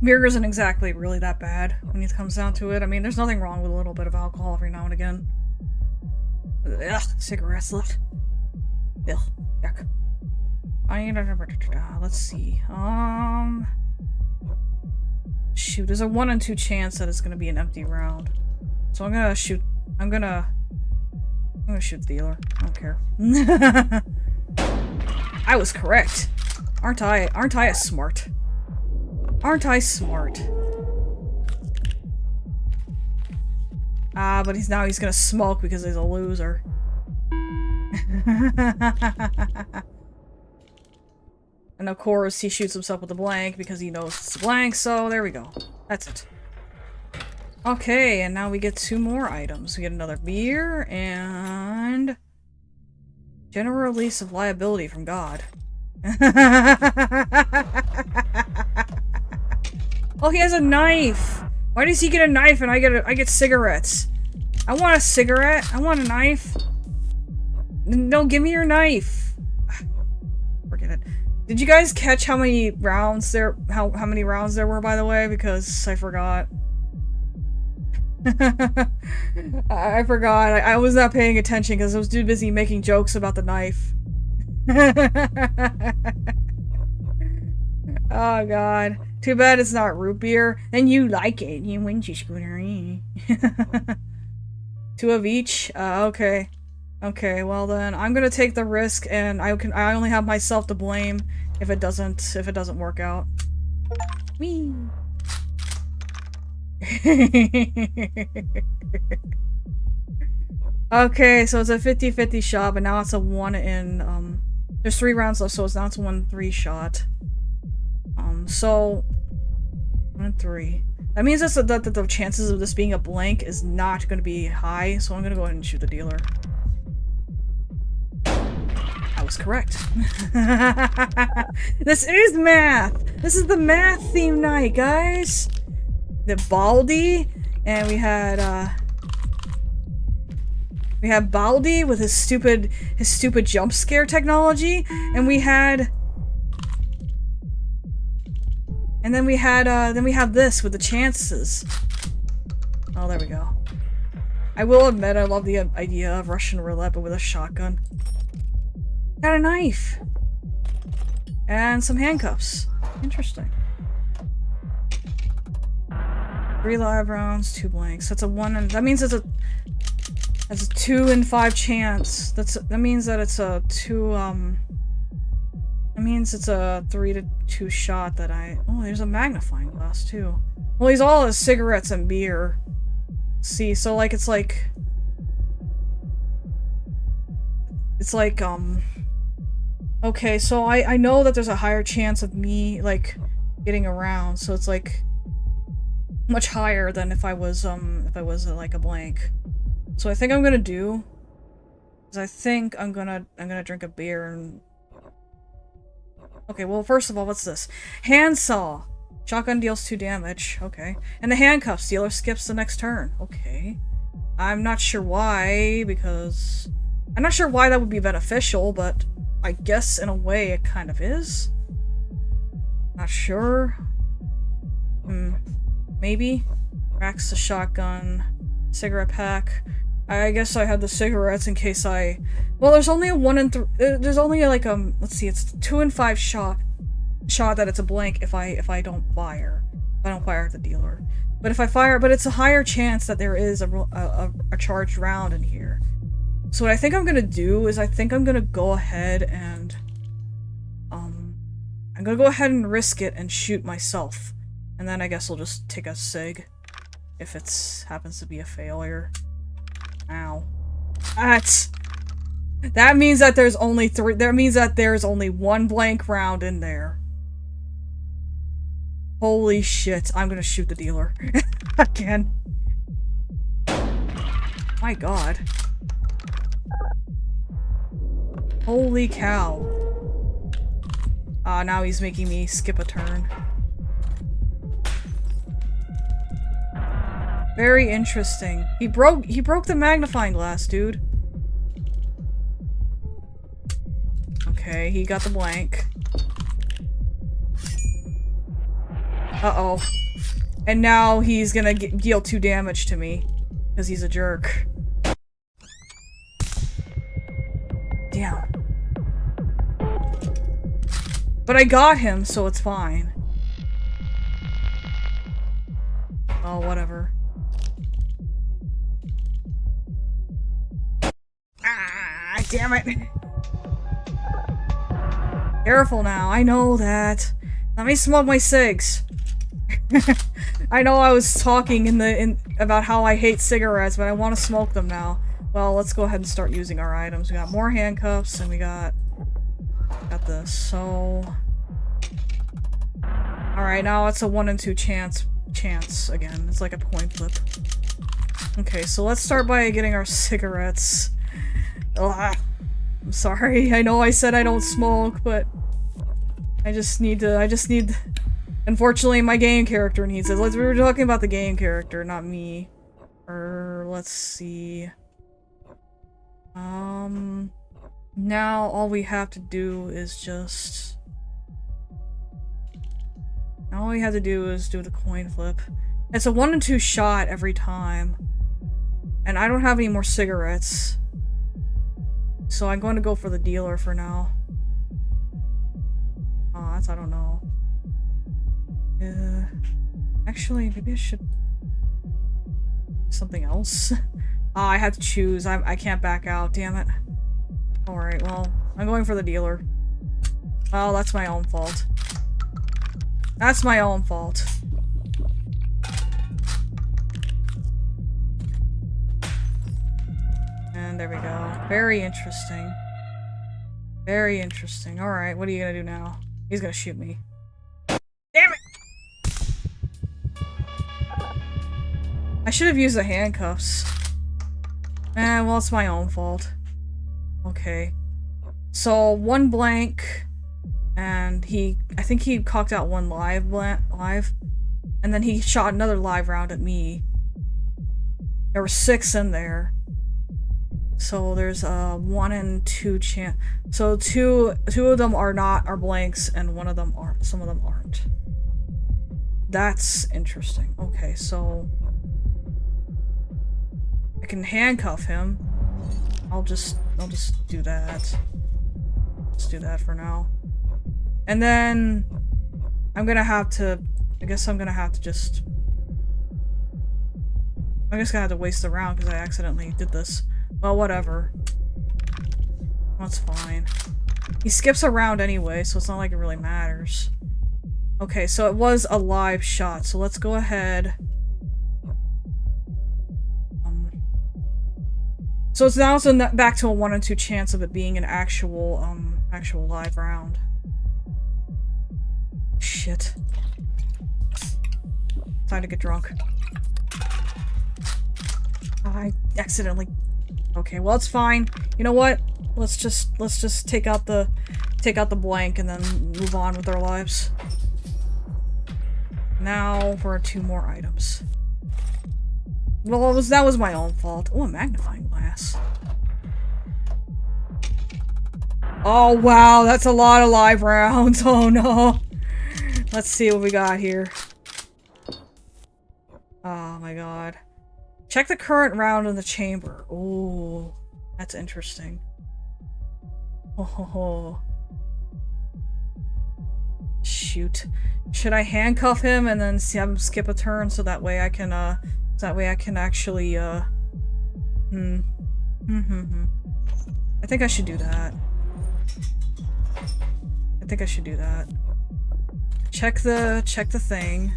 A: beer isn't exactly really that bad when it comes down to it. I mean, there's nothing wrong with a little bit of alcohol every now and again. Ugh, cigarettes, ugh. Ugh, yuck. Let's see. Shoot, there's a 1 in 2 chance that it's gonna be an empty round. So I'm gonna shoot the dealer. I don't care. I was correct. Aren't I a smart? Aren't I smart? But he's gonna smoke because he's a loser. And of course he shoots himself with a blank because he knows it's a blank, so there we go. That's it. Okay, and now we get 2 more items. We get another beer and general release of liability from God. Oh, he has a knife! Why does he get a knife and I get cigarettes? I want a cigarette. I want a knife. No, give me your knife. Forget it. Did you guys catch how many rounds there were, by the way? Because I forgot. I forgot. I was not paying attention because I was too busy making jokes about the knife. Oh god. Too bad it's not root beer. And you like it. You win, you scooter. 2 of each? Okay. Okay, well then, I'm gonna take the risk and I only have myself to blame if it doesn't work out. Whee! Okay, so it's a 50-50 shot, but now it's a 1 in, there's 3 rounds left, so now it's a 1-3 shot. So 1 in 3. That means that the chances of this being a blank is not going to be high, so I'm going to go ahead and shoot the dealer. I was correct. This is math! This is the math theme night, guys! The Baldi, and we had Baldi with his stupid jump scare technology, and then we have this with the chances. Oh, there we go. I will admit I love the idea of Russian roulette, but with a shotgun. Got a knife! And some handcuffs. Interesting. 3 live rounds, 2 blanks. That's a 1 in... That means that's a 2 in 5 chance. That means that it's a 2, That means it's a 3 to 2 shot that I... Oh, there's a magnifying glass, too. Well, he's all his cigarettes and beer. See, so, like, it's like... It's like, okay, so I know that there's a higher chance of me, like, getting around, so it's, like, much higher than if I was, like, a blank. So I think I'm gonna do... is I think I'm gonna drink a beer and... Okay, well, first of all, what's this? Handsaw! Shotgun deals 2 damage. Okay. And the handcuffs. Dealer skips the next turn. Okay. I'm not sure why, because... I'm not sure why that would be beneficial, but I guess in a way it kind of is. Not sure. Maybe? Racks the shotgun. Cigarette pack. I guess I had the cigarettes in case I... Well, there's only a 1 in 3... There's only like, let's see, it's 2 in 5 shot that it's a blank if I don't fire. If I don't fire at the dealer. But if I fire... But it's a higher chance that there is a charged round in here. So what I think I'm gonna do is I think I'm gonna go ahead and... I'm gonna go ahead and risk it and shoot myself. And then I guess I'll just take a cig. If it happens to be a failure. Ow. That's... That means that there's only three. That means that there's only one blank round in there. Holy shit! I'm gonna shoot the dealer again. My god. Holy cow. Now he's making me skip a turn. Very interesting. He broke the magnifying glass, dude. Okay, he got the blank. Uh-oh. And now he's gonna deal 2 damage to me. Because he's a jerk. Damn. But I got him, so it's fine. Oh, whatever. Ah, damn it. Careful now, I know that. Let me smoke my cigs. I know I was talking about how I hate cigarettes, but I want to smoke them now. Well, let's go ahead and start using our items. We got more handcuffs, and we got this. So, all right, now it's a 1 in 2 chance again. It's like a coin flip. Okay, so let's start by getting our cigarettes. Ugh. I'm sorry. I know I said I don't smoke, but I just need. Unfortunately, my game character needs it. We were talking about the game character, not me. Let's see. Now all we have to do is just... Now all we have to do is do the coin flip. It's a 1 in 2 shot every time. And I don't have any more cigarettes. So I'm going to go for the dealer for now. Oh, I don't know. Actually, maybe I should... Something else? I have to choose. I can't back out, damn it. Alright, well, I'm going for the dealer. Well, that's my own fault. That's my own fault. And there we go. Very interesting. Very interesting. Alright, what are you gonna do now? He's gonna shoot me. Damn it! I should have used the handcuffs. Well, it's my own fault. Okay. So, 1 blank, and I think he cocked out 1 live, and then he shot another live round at me. There were 6 in there. So there's a 1 in 2 chance. So two of them are blanks, and one of them aren't. Some of them aren't. That's interesting. Okay, so I can handcuff him. I'll just do that. Let's do that for now. And then I'm gonna have to. I guess I'm gonna have to just. I'm just gonna have to waste the round because I accidentally did this. Well, whatever. That's fine. He skips a round anyway, so it's not like it really matters. Okay, so it was a live shot, so let's go ahead. So it's now back to a 1 in 2 chance of it being an actual live round. Shit. Time to get drunk. I accidentally... Okay, well it's fine. You know what? Let's just take out the blank and then move on with our lives. Now for 2 more items. Well, that was my own fault. Oh, a magnifying glass. Oh wow, that's a lot of live rounds. Oh no. Let's see what we got here. Oh my god. Check the current round in the chamber. Ooh, that's interesting. Oh, shoot. Should I handcuff him and then have him skip a turn so that way I can actually I think I should do that. I think I should do that. Check the thing.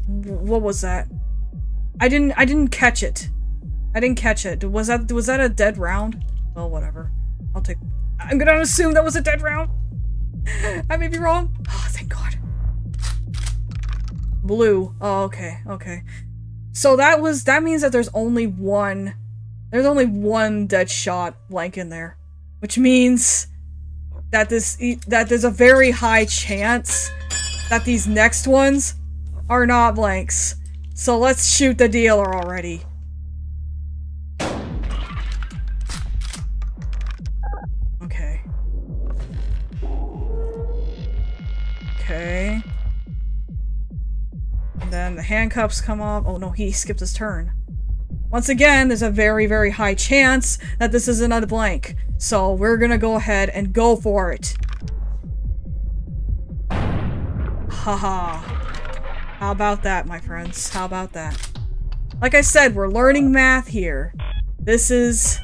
A: What was that? I didn't catch it. I didn't catch it. Was that a dead round? Well, whatever. I'm gonna assume that was a dead round. I may be wrong. Oh, thank God. Blue. Oh, okay, okay. So that means that there's only one dead shot blank in there, which means that there's a very high chance that these next ones are not blanks. So let's shoot the dealer already. Okay. Okay. And then the handcuffs come off. Oh no, he skipped his turn. Once again, there's a very, very high chance that this is another blank. So we're gonna go ahead and go for it. Haha. How about that, my friends? How about that? Like I said, we're learning math here. This is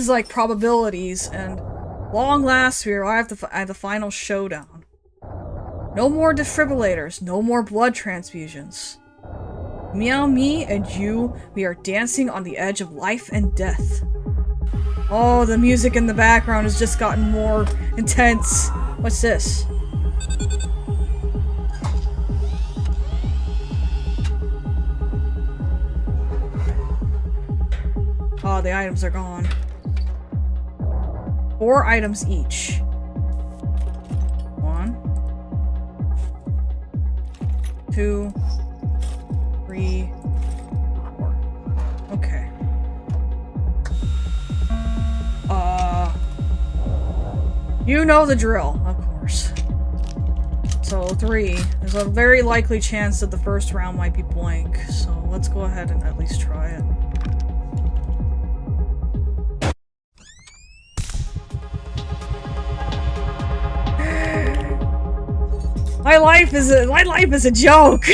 A: like probabilities, and long last we arrive at the final showdown. No more defibrillators, no more blood transfusions. Meow, me and you, we are dancing on the edge of life and death. Oh, the music in the background has just gotten more intense. What's this? Oh, the items are gone. 4 items each. 1, 2, 3, 4. Okay. You know the drill, of course. So 3. There's a very likely chance that the first round might be blank, so let's go ahead and at least try it. My life is a joke.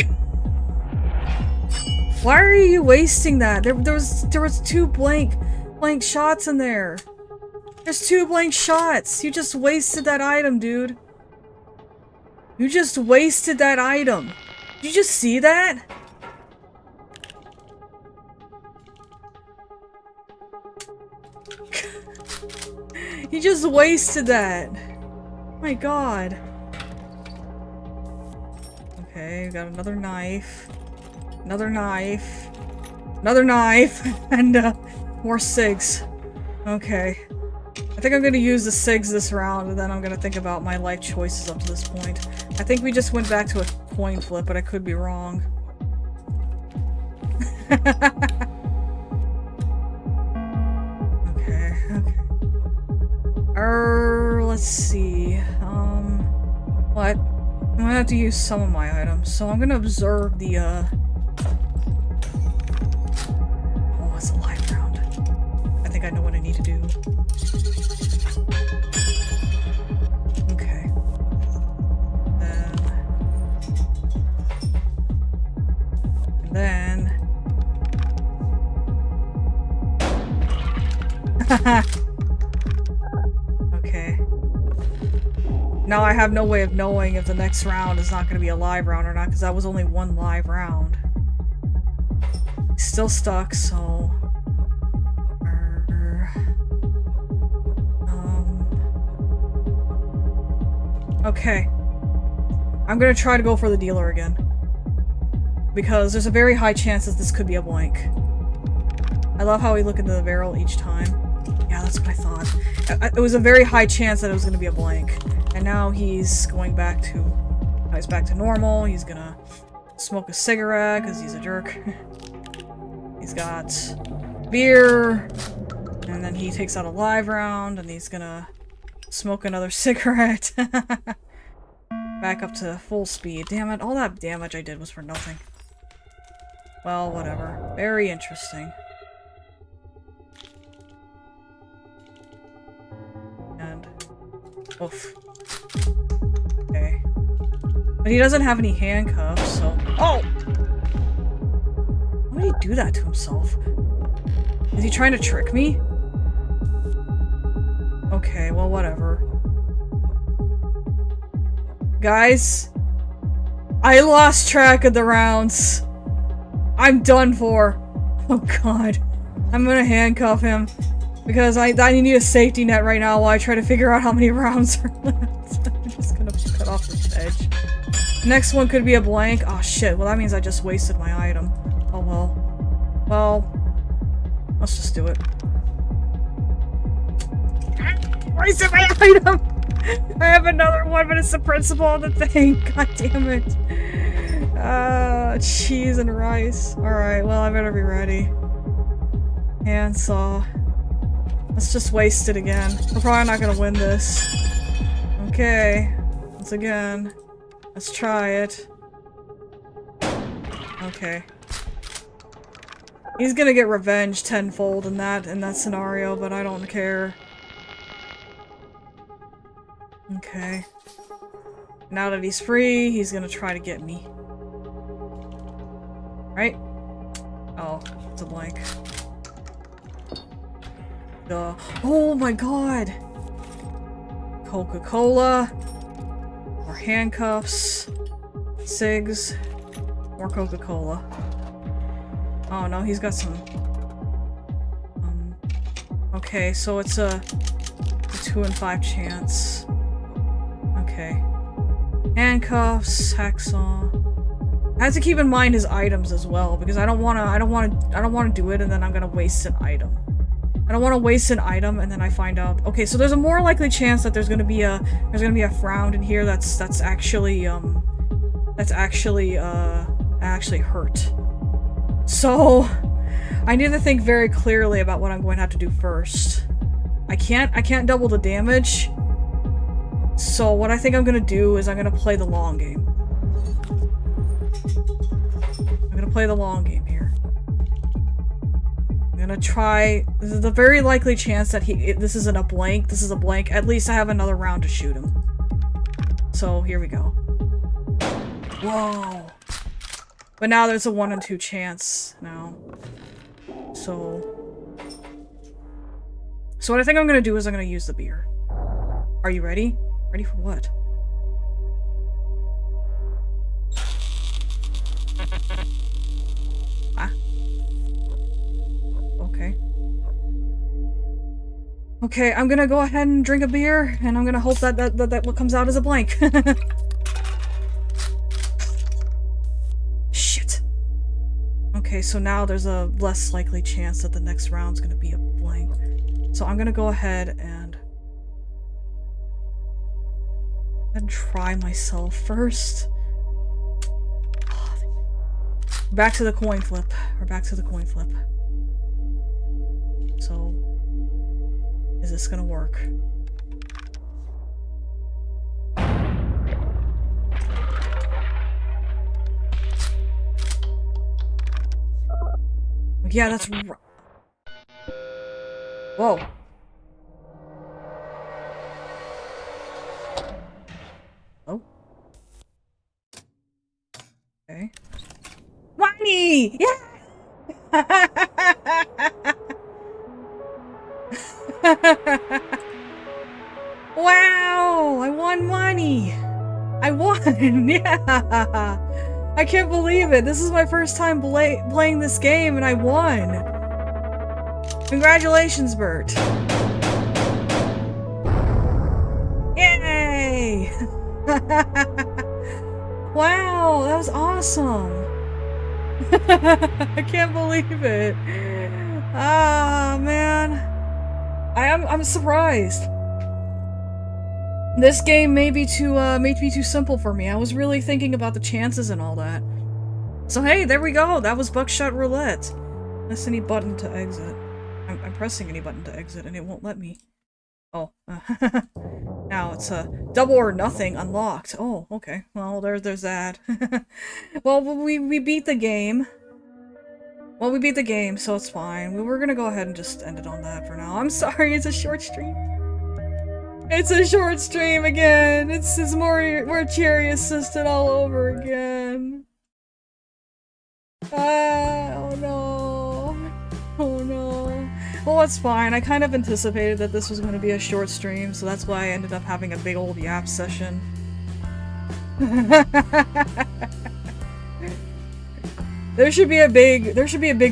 A: Why are you wasting that? There was 2 blank shots in there. There's 2 blank shots. You just wasted that item, dude. You just wasted that item. Did you just see that? You just wasted that. Oh my God. Okay, we got another knife. Another knife. Another knife. And, more SIGs. Okay. I think I'm gonna use the SIGs this round, and then I'm gonna think about my life choices up to this point. I think we just went back to a coin flip, but I could be wrong. Okay, okay. Let's see. What? I'm gonna have to use some of my items, so I'm gonna observe the, Oh, it's a live round. I think I know what I need to do. Okay. And then... Okay. Now I have no way of knowing if the next round is not going to be a live round or not, because that was only 1 live round. Still stuck, so... Okay. I'm gonna try to go for the dealer again. Because there's a very high chance that this could be a blank. I love how we look into the barrel each time. Yeah, that's what I thought. It was a very high chance that it was gonna be a blank. And now he's going back to... Now he's back to normal. He's gonna smoke a cigarette because he's a jerk. He's got beer. And then he takes out a live round and he's gonna smoke another cigarette. Back up to full speed. Damn it, all that damage I did was for nothing. Well, whatever. Very interesting. And... oof. Okay. But he doesn't have any handcuffs, so... Oh! Why would he do that to himself? Is he trying to trick me? Okay, well, whatever. Guys, I lost track of the rounds. I'm done for. Oh god. I'm gonna handcuff him. Because I need a safety net right now while I try to figure out how many rounds are left. I'm just gonna cut off this edge. Next one could be a blank. Oh shit, well that means I just wasted my item. Oh well. Well, let's just do it. Wasted my item! I have another one, but it's the principal of the thing. God damn it. Cheese and rice. Alright, well I better be ready. Handsaw. Let's just waste it again. We're probably not gonna win this. Okay. Once again. Let's try it. Okay. He's gonna get revenge tenfold in that scenario, but I don't care. Okay. Now that he's free, he's gonna try to get me. Right? Oh, it's a blank. Duh. Oh my god! Coca-Cola. More handcuffs. Cigs. More Coca-Cola. Oh no, he's got some... okay, so it's a 2 in 5 chance. Okay. Handcuffs, hacksaw. I have to keep in mind his items as well, because I don't wanna do it and then I'm gonna waste an item. I don't want to waste an item and then I find out. Okay, so there's a more likely chance that there's gonna be a frown in here that's actually hurt. So I need to think very clearly about what I'm going to have to do first. I can't double the damage. So what I think I'm gonna do is I'm gonna play the long game. I'm gonna play the long game here. I'm gonna try. This is a very likely chance that this isn't a blank. This is a blank. At least I have another round to shoot him. So here we go. Whoa. But now there's a 1 in 2 chance now. So what I think I'm gonna do is I'm gonna use the beer. Are you ready? Ready for what? Ah. Okay. Okay, I'm gonna go ahead and drink a beer, and I'm gonna hope that what comes out is a blank. Shit. Okay, so now there's a less likely chance that the next round's gonna be a blank. So I'm gonna go ahead and try myself first. Back to the coin flip. We're back to the coin flip. So, is this gonna work? Yeah, that's right. Whoa. Oh. Okay. Money! Yeah! Wow! I won money! I won! Yeah! I can't believe it! This is my first time playing this game and I won! Congratulations, Burt! Yay! Wow, that was awesome! I can't believe it! Ah, man. I'm surprised. This game may be too simple for me. I was really thinking about the chances and all that. So hey, there we go. That was Buckshot Roulette. Press any button to exit. I'm pressing any button to exit and it won't let me. Oh. Now it's a double or nothing unlocked. Oh, okay. Well, there's that. Well, we beat the game. Well, we beat the game, so it's fine. We're gonna go ahead and just end it on that for now. I'm sorry, it's a short stream. It's a short stream again. It's more cherry assisted all over again. Oh no. Oh no. Well, it's fine. I kind of anticipated that this was going to be a short stream, so that's why I ended up having a big old yap session. There should be a big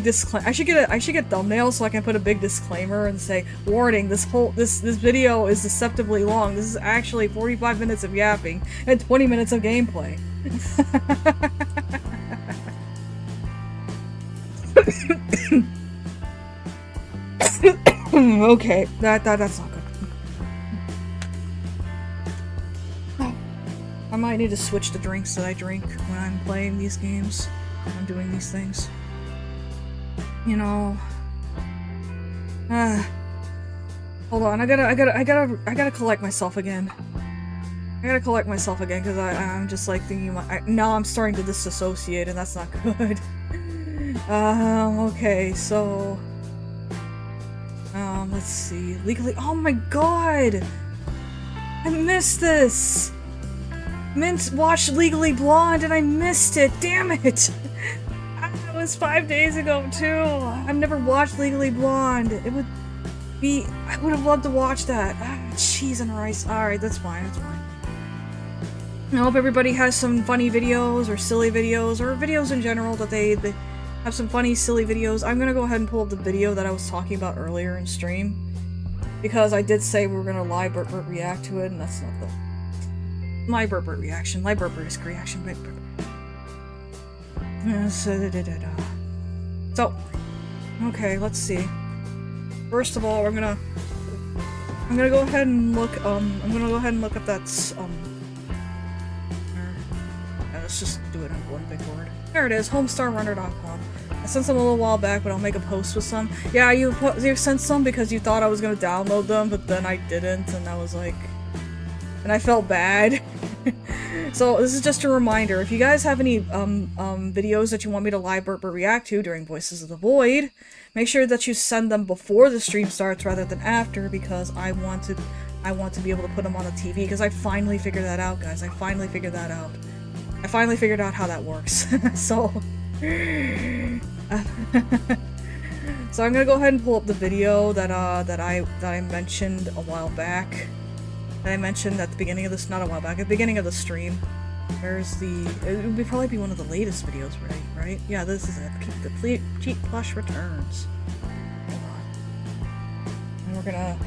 A: disclaimer. I should get thumbnails so I can put a big disclaimer and say, warning, this video is deceptively long. This is actually 45 minutes of yapping and 20 minutes of gameplay. Okay, that's not good. I might need to switch the drinks that I drink when I'm playing these games. When I'm doing these things. You know. Hold on, I gotta collect myself again. I gotta collect myself again because I'm just like thinking now I'm starting to disassociate and that's not good. Okay, so let's see. Legally, oh my god! I missed this! Mint watched Legally Blonde and I missed it, damn it! It was 5 days ago too! I've never watched Legally Blonde. I would have loved to watch that. Cheese and rice. Alright, that's fine, that's fine. I hope everybody has some funny videos or silly videos or videos in general that they have some funny, silly videos. I'm gonna go ahead and pull up the video that I was talking about earlier in stream. Because I did say we were gonna live Burt react to it, and that's not the... My Burt reaction. My Burt reaction. So, okay, let's see. First of all, I'm gonna go ahead and look, I'm gonna go ahead and look up that, let's just do it in one big word. There it is, homestarrunner.com. I sent some a little while back, but I'll make a post with some. Yeah, you sent some because you thought I was gonna download them, but then I didn't, and I was like... And I felt bad. So this is just a reminder, if you guys have any videos that you want me to live Burt react to during Voices of the Void, make sure that you send them before the stream starts rather than after, because I want to be able to put them on the TV, because I finally figured that out, guys. I finally figured that out. I finally figured out how that works. So so I'm gonna go ahead and pull up the video that I mentioned a while back. That I mentioned at the beginning of this, not a while back, at the beginning of the stream. There's the, it would probably be one of the latest videos, right? Yeah, this is it. The cheat plush returns. Hold on. And we're gonna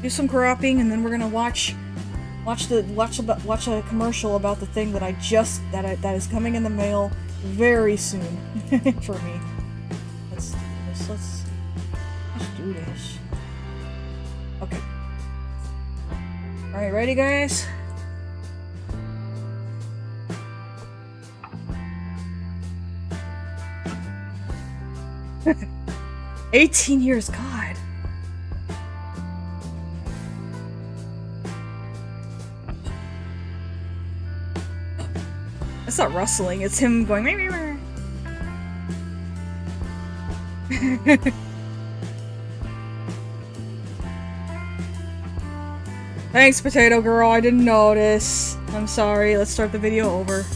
A: do some cropping, and then we're gonna watch a commercial about the thing that that is coming in the mail very soon for me. Let's do this. Let's do this. Okay. Alright, ready, guys? $18 years, God. It's not rustling, it's him going. Thanks, Potato Girl, I didn't notice. I'm sorry, let's start the video over.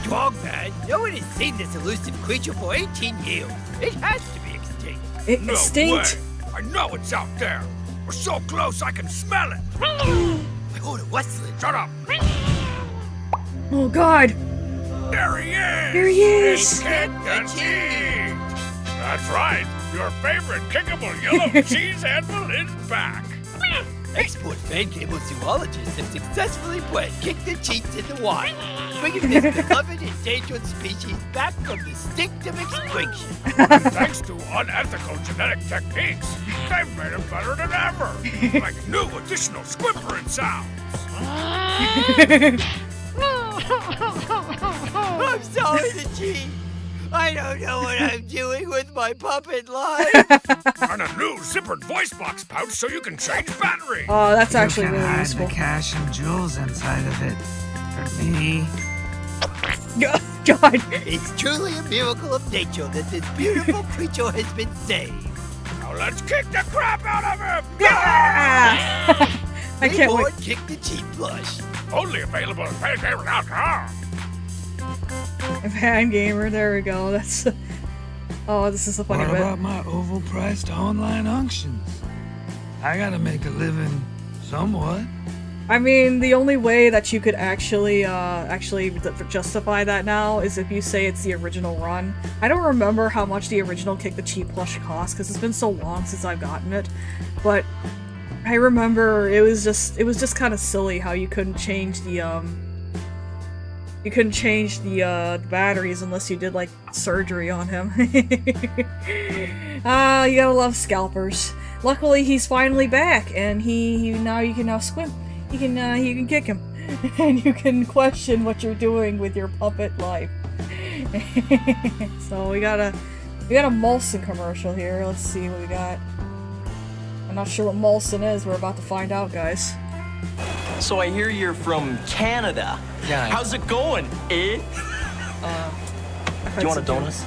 E: Dogman, no one has seen this elusive creature for 18 years. It has to be extinct.
A: Extinct?
F: Way. I know it's out there. We're so close I can smell it.
E: I heard a rustling.
F: Shut up.
A: Oh, God.
F: There he is.
A: There he is.
F: Kick the cheese. That's right. Your favorite kickable yellow cheese handle is back.
E: Export fan cable zoologists have successfully bred Kick the Cheats in the wild, bringing this beloved endangered species back from the stink of extinction.
F: Thanks to unethical genetic techniques, they've made it better than ever. Like new additional squimpering sounds.
E: I'm sorry, the cheese. I don't know what I'm doing with my puppet life.
F: And a new zippered voice box pouch so you can change battery.
A: Oh, that's actually
G: you can
A: really
G: hide
A: useful.
G: the cash and jewels inside of it. For me.
A: God.
E: It's truly a miracle of nature that this beautiful creature has been saved.
F: Now let's kick the crap out of him.
A: Yeah! I can't wait.
E: Kick the Cheat plush.
F: Only available at fangamer.com.
A: Fan Gamer, there we go. That's. Oh, this is a funny
G: What
A: bit.
G: about my overpriced online auctions? I gotta make a living somewhat.
A: I mean, the only way that you could actually justify that now is if you say it's the original run. I don't remember how much the original Kick the Cheap plush cost because it's been so long since I've gotten it, but I remember it was just kind of silly how you couldn't change the batteries unless you did like surgery on him. You gotta love scalpers. Luckily, he's finally back, and you can now swim. You can kick him, and you can question what you're doing with your puppet life. So we got a Molson commercial here. Let's see what we got. I'm not sure what Molson is. We're about to find out, guys.
H: So I hear you're from Canada.
G: Yeah.
H: How's it going, eh? Do you want a donut?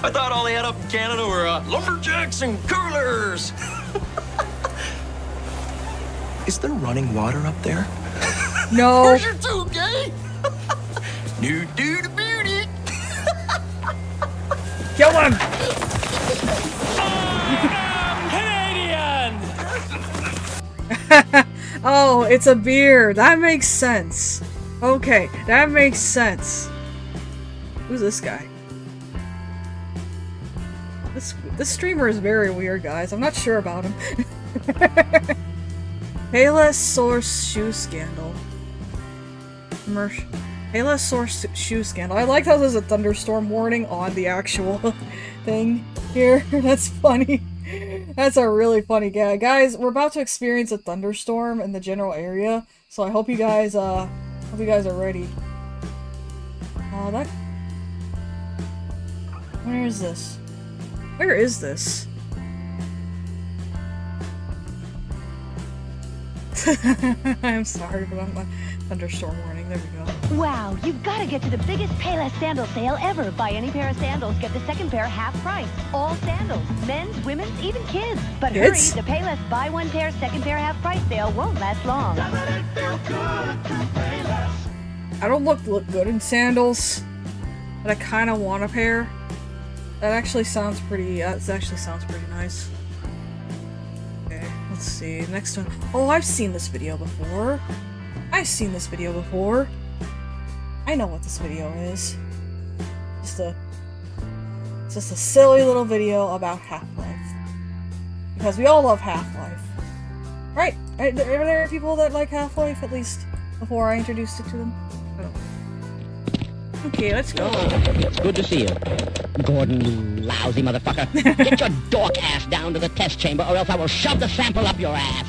H: I thought all they had up in Canada were lumberjacks and coolers. Is there running water up there?
A: No.
H: Where's your too gay? New dude beauty.
A: Kill him!
E: Canadian!
A: Oh, it's a beer. That makes sense. Okay, that makes sense. Who's this guy? This streamer is very weird, guys. I'm not sure about him. Payless Source Shoe Scandal. Payless Source Shoe Scandal. I like how there's a thunderstorm warning on the actual thing here. That's funny. That's a really funny gag. Guys, we're about to experience a thunderstorm in the general area, so I hope you guys are ready. Where is this? Where is this? I'm sorry, but I'm a thunderstorm warning. There we go.
I: Wow, you've got to get to the biggest Payless sandal sale ever. Buy any pair of sandals, get the second pair half price. All sandals, men's, women's, even kids. But
A: Kids?
I: hurry, the Payless buy one pair, second pair half price sale won't last long.
A: I don't look good in sandals, but I kind of want a pair. That actually sounds pretty. That actually sounds pretty nice. Okay, let's see. Next one. Oh, I've seen this video before. I know what this video is. It's just a silly little video about Half-Life. Because we all love Half-Life. Right? Are there people that like Half-Life, at least before I introduced it to them? Oh. Okay, let's go.
J: Good to see you, Gordon, you lousy motherfucker. Get your dork ass down to the test chamber, or else I will shove the sample up your ass.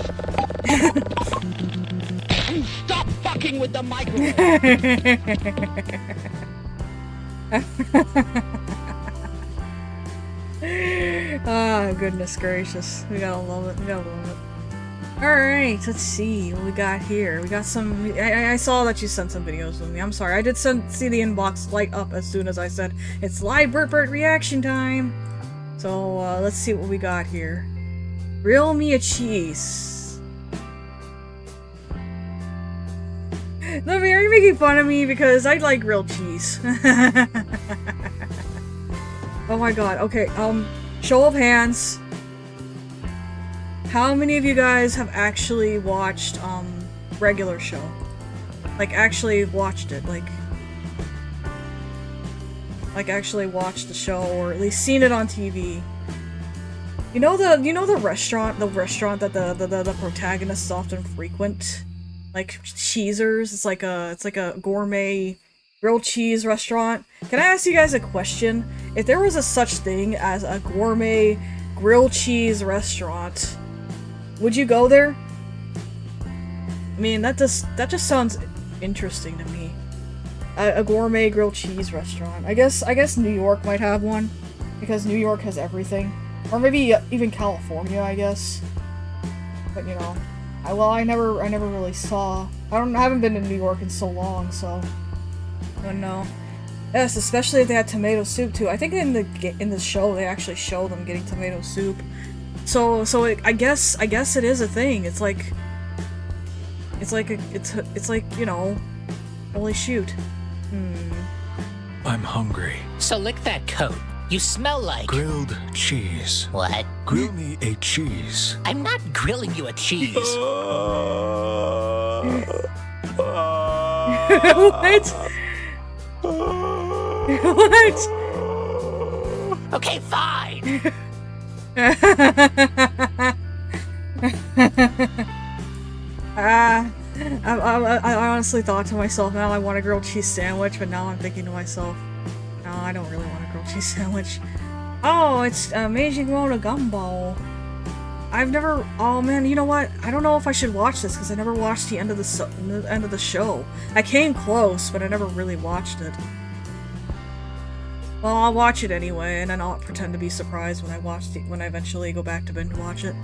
J: And stop fucking with the microwave.
A: Ah, goodness gracious. We gotta love it. Alright, let's see what we got here. We got some... I saw that you sent some videos with me. I'm sorry. I did see the inbox light up as soon as I said, it's live Burt reaction time! So, let's see what we got here. Grill me a cheese. Lovey, are you making fun of me? Because I like grilled cheese. Oh my god. Okay, show of hands. How many of you guys have actually watched, regular show? Like, actually watched it, like actually watched the show, or at least seen it on TV? You know the restaurant that the protagonists often frequent? Like, Cheezers? It's like a gourmet grilled cheese restaurant. Can I ask you guys a question? If there was a such thing as a gourmet grilled cheese restaurant, would you go there? I mean, that just sounds interesting to me. A gourmet grilled cheese restaurant. I guess New York might have one, because New York has everything, or maybe even California, I guess. But you know, I never really saw. I haven't been to New York in so long, so I don't know. Yes, especially if they had tomato soup too. I think in the show they actually show them getting tomato soup. So I guess it is a thing. It's like, you know, holy shoot.
F: I'm hungry.
J: So lick that coat.
K: You smell like...
F: Grilled cheese.
K: What?
F: Grill me a cheese.
K: I'm not grilling you a cheese.
A: What? What?
K: Okay, fine.
A: I honestly thought to myself, now I want a grilled cheese sandwich, but now I'm thinking to myself, no, I don't really want a grilled cheese sandwich. Oh, it's Amazing World of Gumball. I've never. Oh man, you know what? I don't know if I should watch this because I never watched the end of the show. I came close, but I never really watched it. Well, I'll watch it anyway, and then I'll pretend to be surprised when when I eventually go back to binge watch it.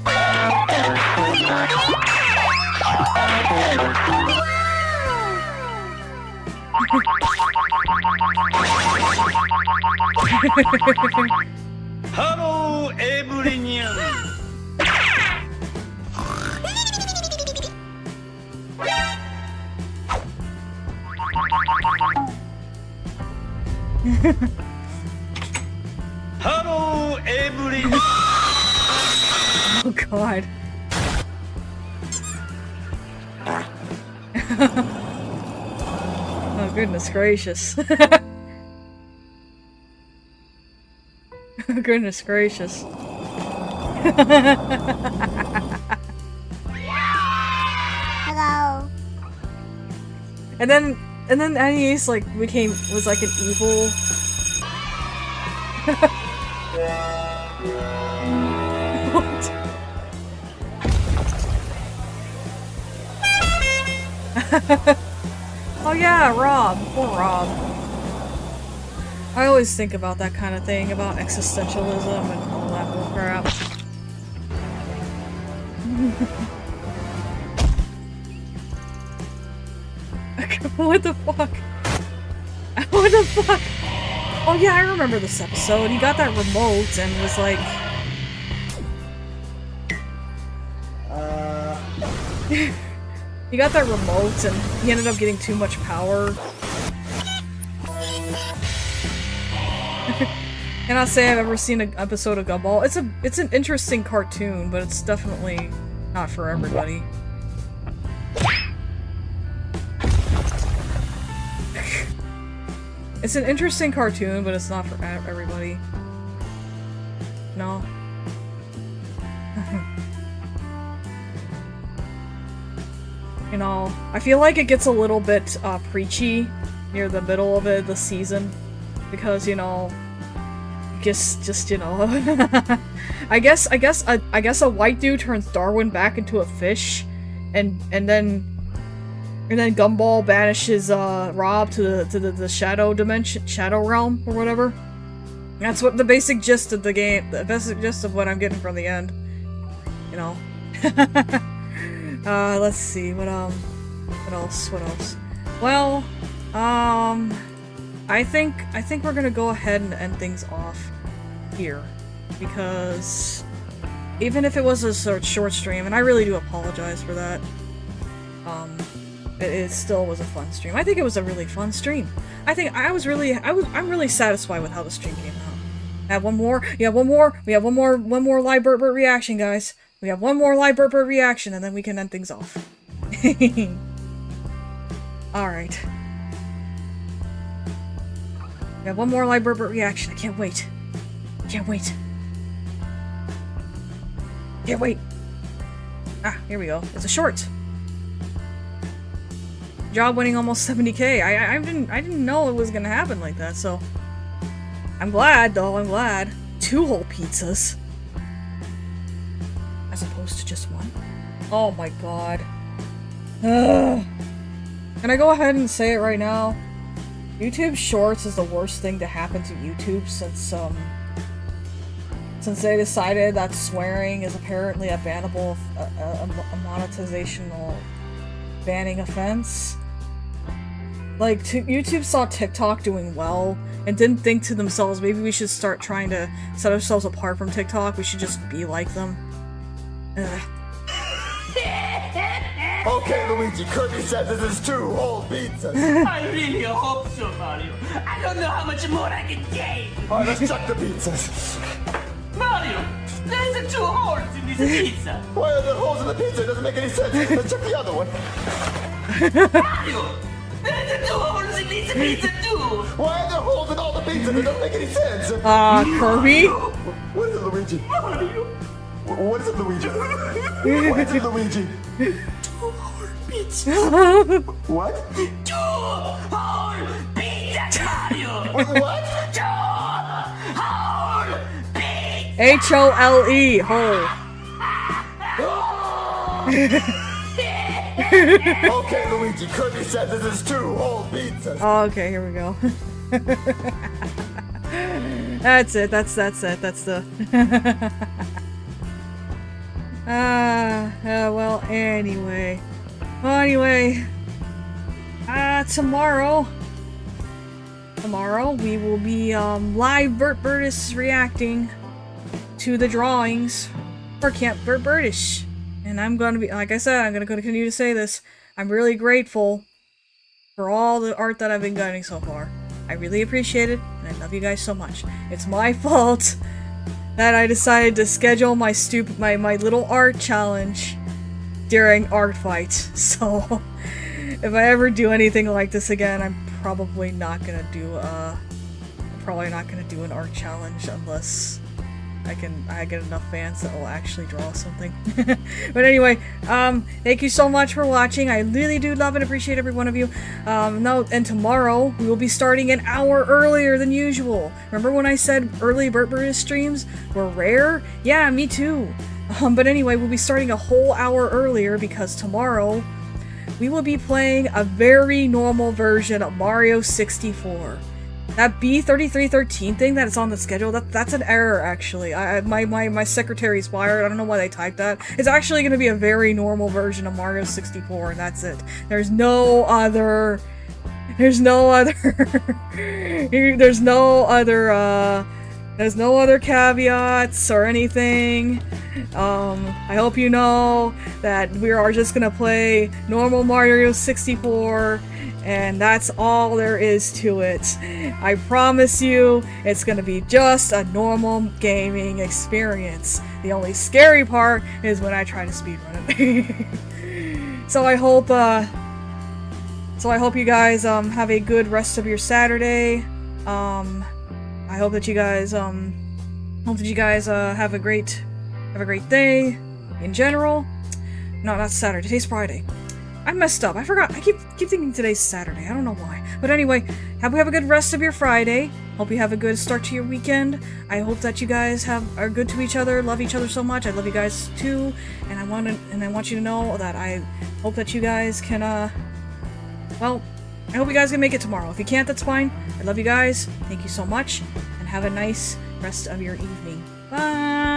E: Hello, everyone. Hello, everyone.
A: Oh god. Oh goodness gracious. Oh goodness gracious.
L: Hello.
A: And then Annie's like was like an evil. What? Oh yeah, Rob. Poor Rob. I always think about that kind of thing, about existentialism and all that bull crap. What the fuck? What the fuck? Oh yeah, I remember this episode. He got that remote and was like... He got that remote and he ended up getting too much power. Cannot say I've ever seen an episode of Gumball. It's an interesting cartoon, but it's definitely not for everybody. It's an interesting cartoon, but it's not for everybody. No. You know, I feel like it gets a little bit preachy near the middle of the season, because you know, just you know, I guess a white dude turns Darwin back into a fish, and then Gumball banishes Rob to the shadow dimension, shadow realm or whatever. That's what the basic gist of the game, the basic gist of what I'm getting from the end. You know. Let's see, what else? Well, I think we're gonna go ahead and end things off here, because even if it was a short stream, and I really do apologize for that, it still was a fun stream. I think it was a really fun stream. I'm really satisfied with how the stream came out. I have one more live Burt reaction, guys. We have one more live Burt reaction, and then we can end things off. Alright. We have one more live Burt reaction. I can't wait. Can't wait. Can't wait. Ah, here we go. It's a short. Job winning almost 70k. I didn't know it was gonna happen like that, so I'm glad though, I'm glad. 2 whole pizzas. As opposed to just one. Oh my god. Ugh. Can I go ahead and say it right now? YouTube Shorts is the worst thing to happen to YouTube since they decided that swearing is apparently a bannable, a monetizational banning offense. Like, YouTube saw TikTok doing well and didn't think to themselves, maybe we should start trying to set ourselves apart from TikTok, we should just be like them. Ugh.
D: Okay, Luigi, Kirby says this is 2 whole pizzas.
K: I really hope so, Mario. I don't know how much more I can take.
D: Alright, let's check the pizzas.
K: Mario, there's 2 holes in this pizza.
D: Why are there holes in the pizza? It doesn't make any sense. Let's check the other one.
K: Mario, there's 2 holes in this pizza too.
D: Why are there holes in all the pizzas? It doesn't make any sense.
A: Kirby?
D: What is it, Luigi?
K: Mario.
D: What is it, Luigi? What is it, Luigi?
K: 2 whole pizzas.
D: What?
K: 2 whole pizzas, Mario.
D: What?
K: 2 whole pizzas.
A: H-O-L-E, hole.
D: Okay, Luigi, Kirby said this is 2 whole pizzas.
A: Oh, okay, here we go. That's it, that's it, that's the... well, anyway. Tomorrow we will be, live Burtish reacting to the drawings for Camp Burtish. And I'm gonna be, like I said, I'm gonna continue to say this. I'm really grateful for all the art that I've been getting so far. I really appreciate it, and I love you guys so much. It's my fault that I decided to schedule my little art challenge during art fight. So if I ever do anything like this again, I'm probably not gonna do an art challenge unless I get enough fans that will actually draw something. But anyway, thank you so much for watching. I really do love and appreciate every one of you. And tomorrow we will be starting an hour earlier than usual. Remember when I said early Burt streams were rare? Yeah, me too. But anyway, we'll be starting a whole hour earlier because tomorrow we will be playing a very normal version of Mario 64. That B3313 thing that is on the schedule, that's an error, actually. My secretary's fired. I don't know why they typed that. It's actually going to be a very normal version of Mario 64, and that's it. There's no other caveats or anything. I hope you know that we are just gonna play normal Mario 64, and that's all there is to it. I promise you, it's gonna be just a normal gaming experience. The only scary part is when I try to speedrun it. So I hope you guys have a good rest of your Saturday. I hope that you guys have a great day in general. No, not Saturday. Today's Friday. I messed up. I forgot. I keep thinking today's Saturday. I don't know why. But anyway, have a good rest of your Friday. Hope you have a good start to your weekend. I hope that you guys are good to each other, love each other so much. I love you guys too, and I want you to know that I hope that you guys can well, I hope you guys can make it tomorrow. If you can't, that's fine. I love you guys. Thank you so much, and have a nice rest of your evening. Bye.